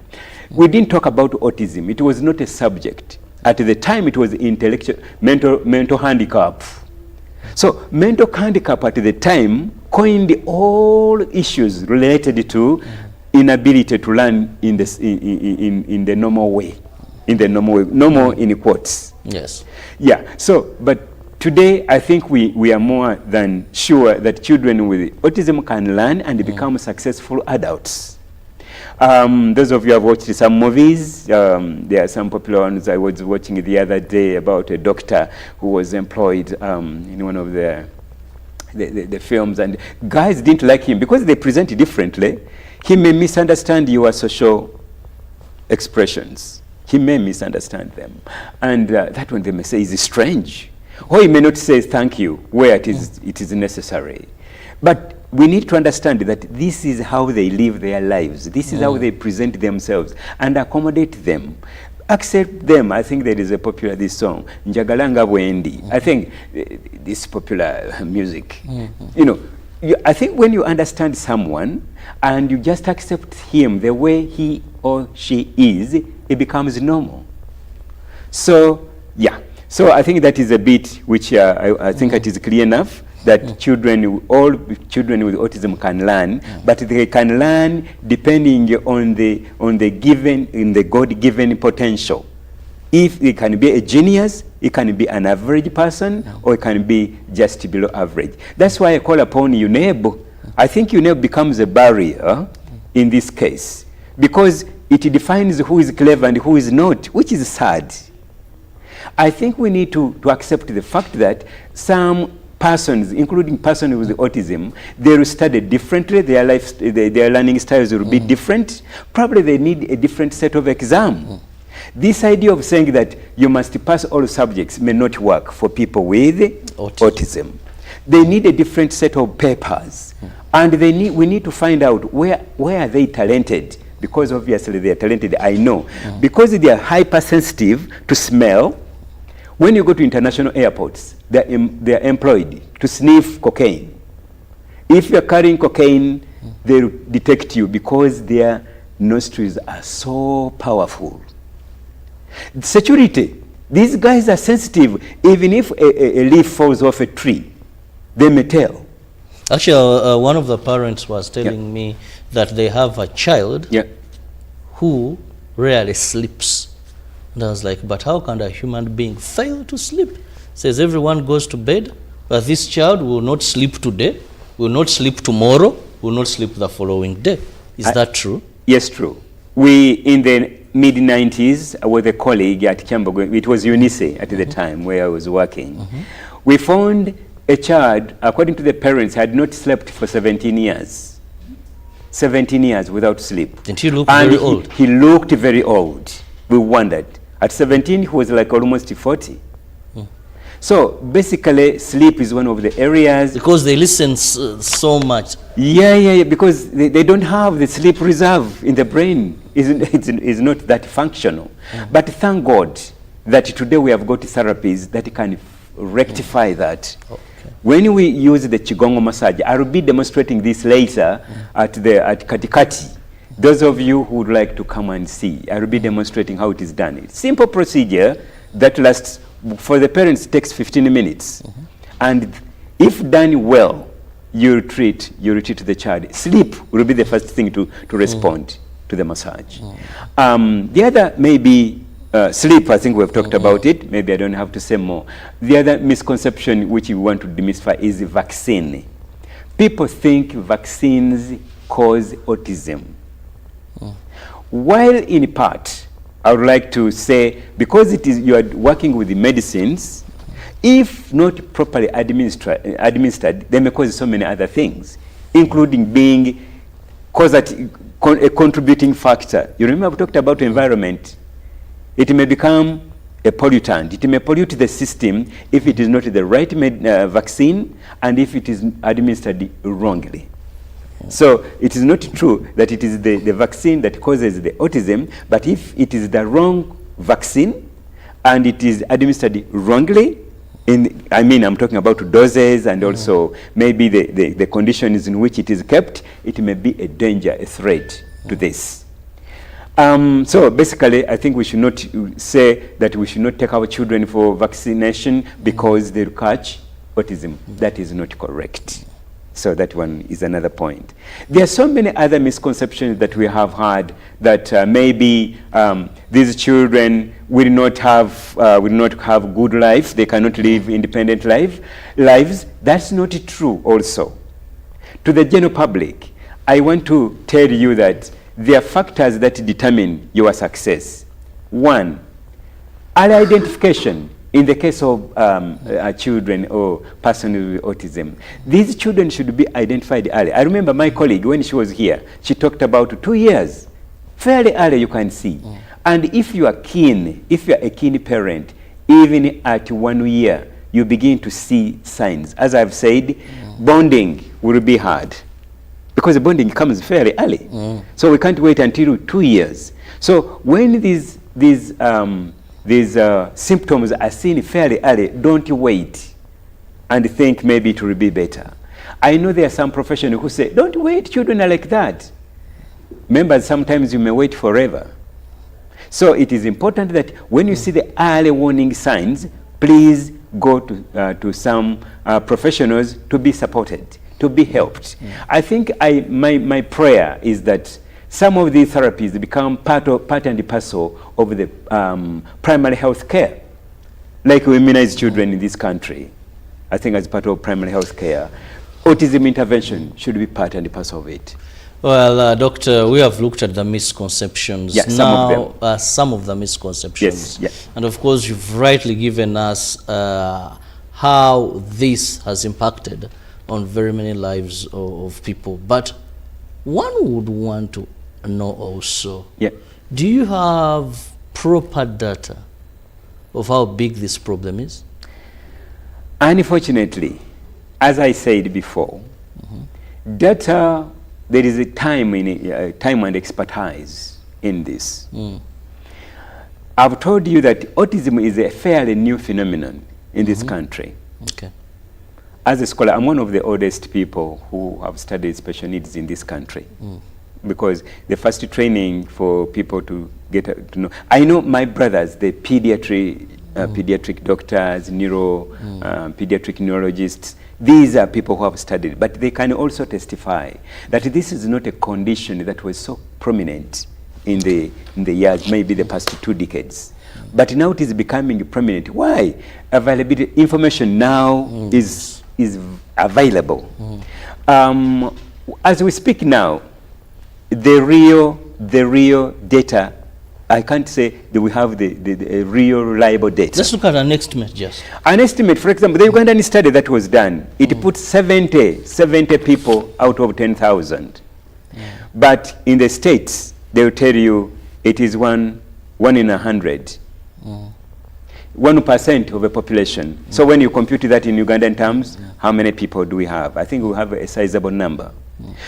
S5: We didn't talk about autism. It was not a subject. At the time, it was mental handicap. So mental handicap at the time coined all issues related to inability to learn in the normal way, normal in quotes.
S3: Yes.
S5: Yeah. So, but today I think we are more than sure that children with autism can learn and become successful adults. Those of you have watched some movies. There are some popular ones I was watching the other day about a doctor who was employed in one of the films, and guys didn't like him because they present differently. He may misunderstand your social expressions. He may misunderstand them, and that one they may say is strange, or he may not say thank you where it is necessary. But we need to understand that this is how they live their lives. This is how they present themselves, and accommodate them. Accept them. I think there is a popular this song, Njagalanga Bwendi. I think this popular music. You know, I think when you understand someone and you just accept him the way he or she is, it becomes normal. So, yeah. So I think that is a bit which I think it is clear enough that all children with autism can learn, but they can learn depending on the God-given potential. If it can be a genius, it can be an average person, or it can be just below average. That's why I call upon UNEB. I think UNEB becomes a barrier in this case, because it defines who is clever and who is not, which is sad. I think we need to accept the fact that some persons, including persons with autism, they will study differently, their learning styles will be different. Probably they need a different set of exam. This idea of saying that you must pass all subjects may not work for people with autism. They need a different set of papers. And we need to find out where are they talented, because obviously they are talented, I know. Because they are hypersensitive to smell. When you go to international airports, they are employed to sniff cocaine. If you are carrying cocaine, they will detect you because their nostrils are so powerful. Security. These guys are sensitive. Even if a leaf falls off a tree, they may tell.
S3: Actually, one of the parents was telling me that they have a child who rarely sleeps. And I was like, but how can a human being fail to sleep? Says everyone goes to bed, but this child will not sleep today, will not sleep tomorrow, will not sleep the following day. Is that true?
S5: Yes, true. We, in the mid-90s, with a colleague at Kyambogo, it was UNICE at the time where I was working, we found a child, according to the parents, had not slept for 17 years. 17 years without sleep.
S3: Didn't he look very old?
S5: He looked very old. We wondered. At 17, he was like almost 40. So basically, sleep is one of the areas.
S3: Because they listen so much.
S5: Yeah, because they don't have the sleep reserve in the brain. It's not that functional. But thank God that today we have got therapies that can rectify that. When we use the Chigongo massage, I will be demonstrating this later at Katikati. Those of you who would like to come and see, I will be demonstrating how it is done. It's simple procedure that lasts, for the parents, takes 15 minutes. And if done well, you retreat the child. Sleep will be the first thing to respond to the massage. The other may be sleep. I think we've talked about it. Maybe I don't have to say more. The other misconception which we want to demystify is the vaccine. People think vaccines cause autism. While in part, I would like to say, because you are working with the medicines, if not properly administered, they may cause so many other things, including being a contributing factor. You remember we talked about environment. It may become a pollutant. It may pollute the system if it is not the right vaccine and if it is administered wrongly. So it is not true that it is the vaccine that causes the autism, but if it is the wrong vaccine and it is administered wrongly, I'm talking about doses and also maybe the conditions in which it is kept, it may be a danger, a threat to this. So basically, I think we should not say that we should not take our children for vaccination because they'll catch autism. That is not correct. So that one is another point. There are so many other misconceptions that we have had that maybe these children will not have good life. They cannot live independent lives. That's not true also. To the general public, I want to tell you that there are factors that determine your success. One, early identification. In the case of children or persons with autism, these children should be identified early. I remember my colleague, when she was here, she talked about 2 years. Fairly early you can see. And if you are a keen parent, even at 1 year, you begin to see signs. As I've said, bonding will be hard because the bonding comes fairly early. So we can't wait until 2 years. So when these symptoms are seen fairly early, don't wait and think maybe it will be better. I know there are some professionals who say, don't wait, children are like that. Remember, sometimes you may wait forever. So it is important that when you see the early warning signs, please go to some professionals to be supported, to be helped. I think my prayer is that some of these therapies become part and parcel of the primary health care, like we immunize children in this country. I think as part of primary health care, autism intervention should be part and parcel of it.
S3: Well, Doctor, we have looked at the misconceptions.
S5: Yes,
S3: some of the misconceptions.
S5: Yes.
S3: And of course, you've rightly given us how this has impacted on very many lives of people. But one would want to know also, do you have proper data of how big this problem is?
S5: Unfortunately, as I said before, data, there is a time and expertise in this. I've told you that autism is a fairly new phenomenon in this country.
S3: Okay.
S5: As a scholar, I'm one of the oldest people who have studied special needs in this country. Because the first training for people to get to know, I know my brothers, the pediatric doctors, pediatric neurologists, these are people who have studied, but they can also testify that this is not a condition that was so prominent in the years, maybe the past 2 decades. But now it is becoming prominent. Why? Availability, information now is available. As we speak now, the real data, I can't say that we have the real reliable data.
S3: Let's look at an estimate just.
S5: An estimate, for example, the Ugandan study that was done, it put 70 people out of 10,000. But in the States, they will tell you it is one in 100. 1% of the population. So when you compute that in Ugandan terms, how many people do we have? I think we have a sizable number.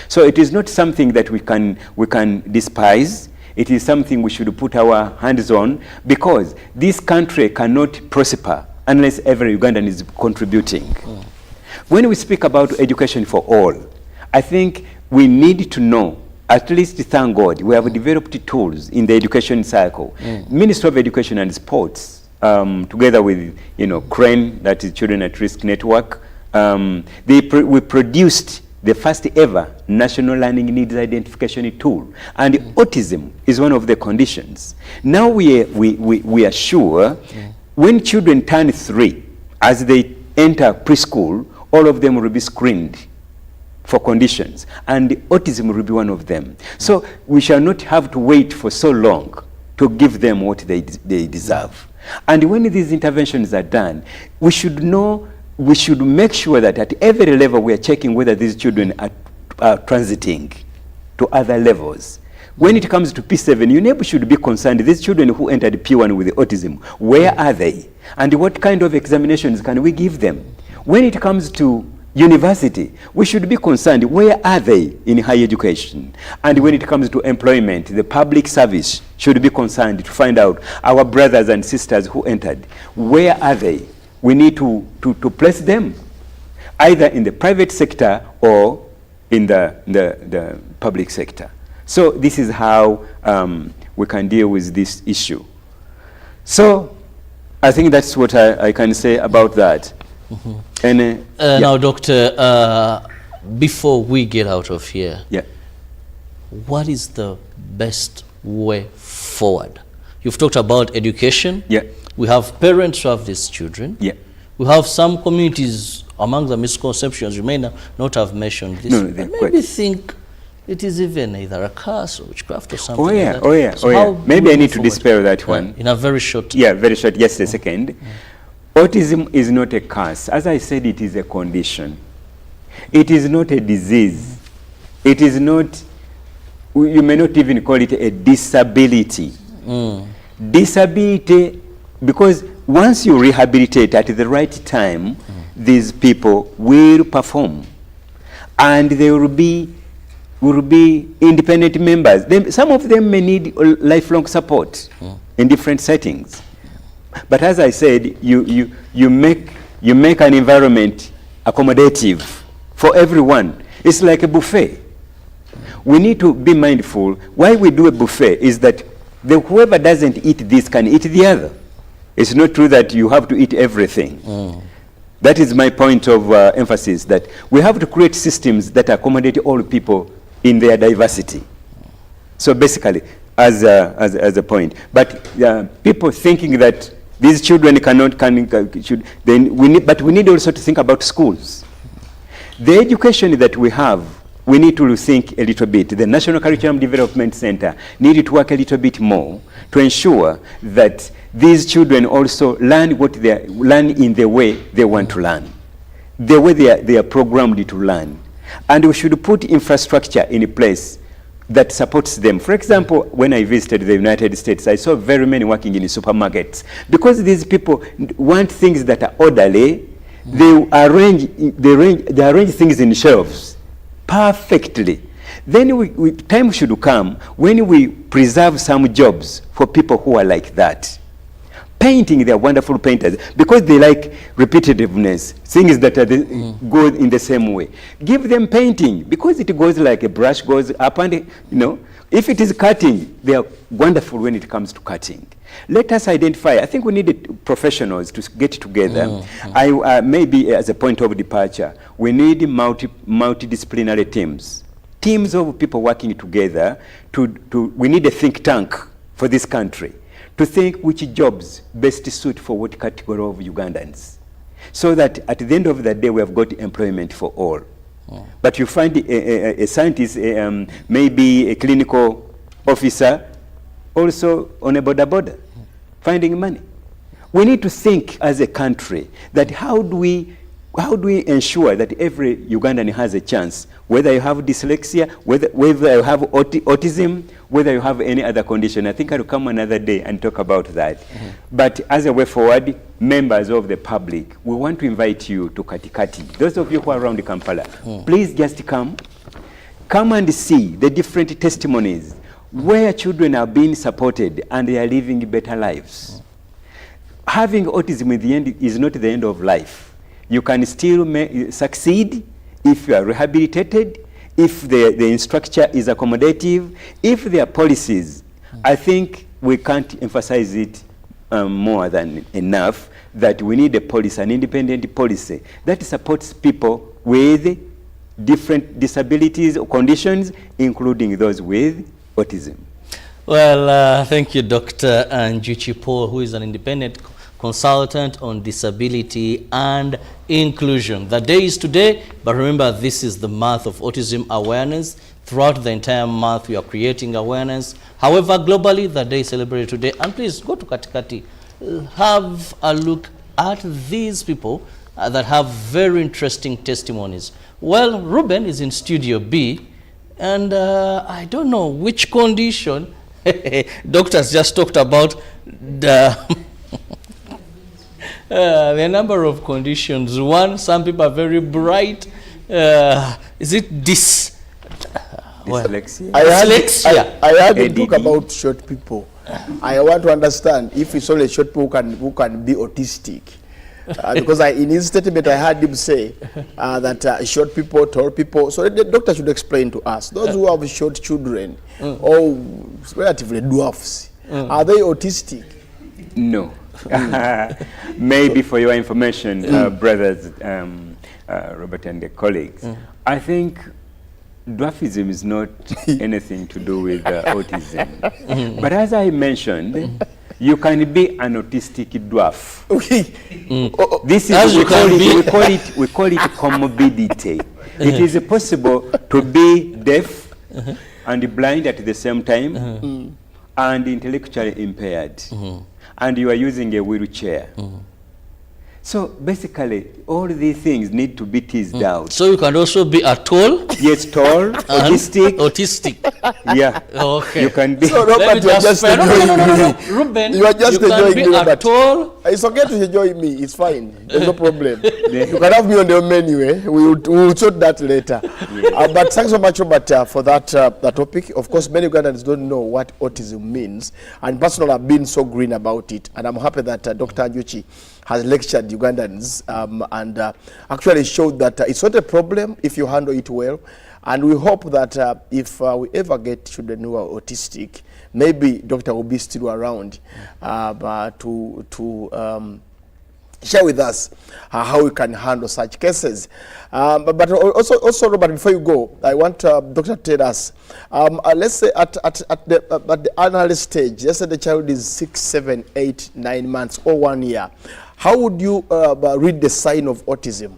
S5: So it is not something that we can despise. It is something we should put our hands on, because this country cannot prosper unless every Ugandan is contributing. When we speak about education for all, I think we need to know, at least thank God, we have developed tools in the education cycle. Ministry of Education and Sports, together with CRANE, that is Children at Risk Network, we produced the first ever national learning needs identification tool, and autism is one of the conditions. Now we are sure when children turn 3, as they enter preschool, all of them will be screened for conditions, and autism will be one of them. So we shall not have to wait for so long to give them what they deserve. And when these interventions are done, we should make sure that at every level we are checking whether these children are transiting to other levels. When it comes to P7, UNEP should be concerned, these children who entered P1 with autism, where are they? And what kind of examinations can we give them? When it comes to university, we should be concerned, where are they in higher education? And when it comes to employment, the public service should be concerned to find out our brothers and sisters who entered, where are they? We need to place them either in the private sector or in the public sector. So this is how we can deal with this issue. So I think that's what I can say about that. And
S3: now, Doctor, before we get out of here, what is the best way forward? You've talked about education. We have parents who have these children. We have some communities, among the misconceptions, you may not have mentioned this, but maybe think it is even either a curse or witchcraft or something like that. So
S5: maybe I need to dispel that one.
S3: In a very short...
S5: very short, just a second. Autism is not a curse. As I said, it is a condition. It is not a disease. It is not, you may not even call it a disability. Disability, because once you rehabilitate at the right time, these people will perform, and they will be independent members. Some of them may need lifelong support in different settings. But as I said, you make an environment accommodative for everyone. It's like a buffet. We need to be mindful. Why we do a buffet is that whoever doesn't eat this can eat the other. It's not true that you have to eat everything. That is my point of emphasis, that we have to create systems that accommodate all people in their diversity. So basically, as a point. But people thinking that these children but we need also to think about schools. The education that we have, we need to think a little bit. The National Curriculum Development Center needed to work a little bit more to ensure that these children also learn in the way they want to learn, the way they are programmed to learn. And we should put infrastructure in place that supports them. For example, when I visited the United States, I saw very many working in supermarkets. Because these people want things that are orderly, they arrange things in shelves perfectly. Then time should come when we preserve some jobs for people who are like that. Painting, they are wonderful painters because they like repetitiveness, things that are go in the same way. Give them painting because it goes like a brush goes up and, you know, if it is cutting, they are wonderful when it comes to cutting. Let us identify. I think we need professionals to get together. Maybe as a point of departure, we need multidisciplinary teams. Teams of people working together. We need a think tank for this country to think which jobs best suit for what category of Ugandans, so that at the end of the day we have got employment for all. But you find a scientist, maybe a clinical officer, also on a border, finding money. We need to think as a country that how do we ensure that every Ugandan has a chance, whether you have dyslexia, whether you have autism, whether you have any other condition. I think I'll come another day and talk about that. But as a way forward, members of the public, we want to invite you to Katikati. Those of you who are around Kampala, please just come and see the different testimonies where children are being supported and they are living better lives. Having autism in the end is not the end of life. You can still succeed if you are rehabilitated, if the infrastructure is accommodative, if there are policies. I think we can't emphasize it more than enough that we need a policy, an independent policy that supports people with different disabilities or conditions, including those with autism.
S3: Well, thank you, Dr. Njuchi Paul, who is an independent consultant on disability and inclusion. The day is today, but remember, this is the month of autism awareness. Throughout the entire month, we are creating awareness. However, globally, the day is celebrated today. And please go to Katikati. Have a look at these people that have very interesting testimonies. Well, Ruben is in Studio B, and I don't know which condition. Doctors just talked about the there are a number of conditions. One, some people are very bright. Is it
S14: dyslexia?
S3: I
S14: heard him talk about short people. I want to understand if it's only short people who can be autistic. Because in his statement I heard him say that short people, tall people. So the doctor should explain to us. Those who have short children or relatively dwarfs, are they autistic?
S5: No. Maybe for your information, brothers, Robert and the colleagues, I think dwarfism is not anything to do with autism. But as I mentioned, you can be an autistic dwarf. This is we call it comorbidity. It is possible to be deaf and blind at the same time and intellectually impaired. And you are using a wheelchair. So basically, all these things need to be teased out.
S3: So you can also be a tall?
S5: Yes, tall, autistic.
S3: Autistic.
S5: Yeah.
S3: Okay.
S5: You can be.
S14: So Robert, you are just enjoying me.
S3: Ruben,
S14: you are just enjoying me, Robert.
S3: Tall.
S14: It's okay to enjoy me. It's fine. There's no problem. You can have me on the menu. We will sort that later. But thanks so much, Robert, for that topic. Of course, many Ugandans don't know what autism means. And personally, I've been so green about it. And I'm happy that Dr. Njuchi has lectured Ugandans and actually showed that it's not a problem if you handle it well. And we hope that if we ever get children who are autistic, maybe doctor will be still around to share with us how we can handle such cases. But also, Robert, before you go, I want doctor to tell us, let's say at the anal stage, let's say the child is 6, 7, 8, 9 months or 1 year. How would you read the sign of autism?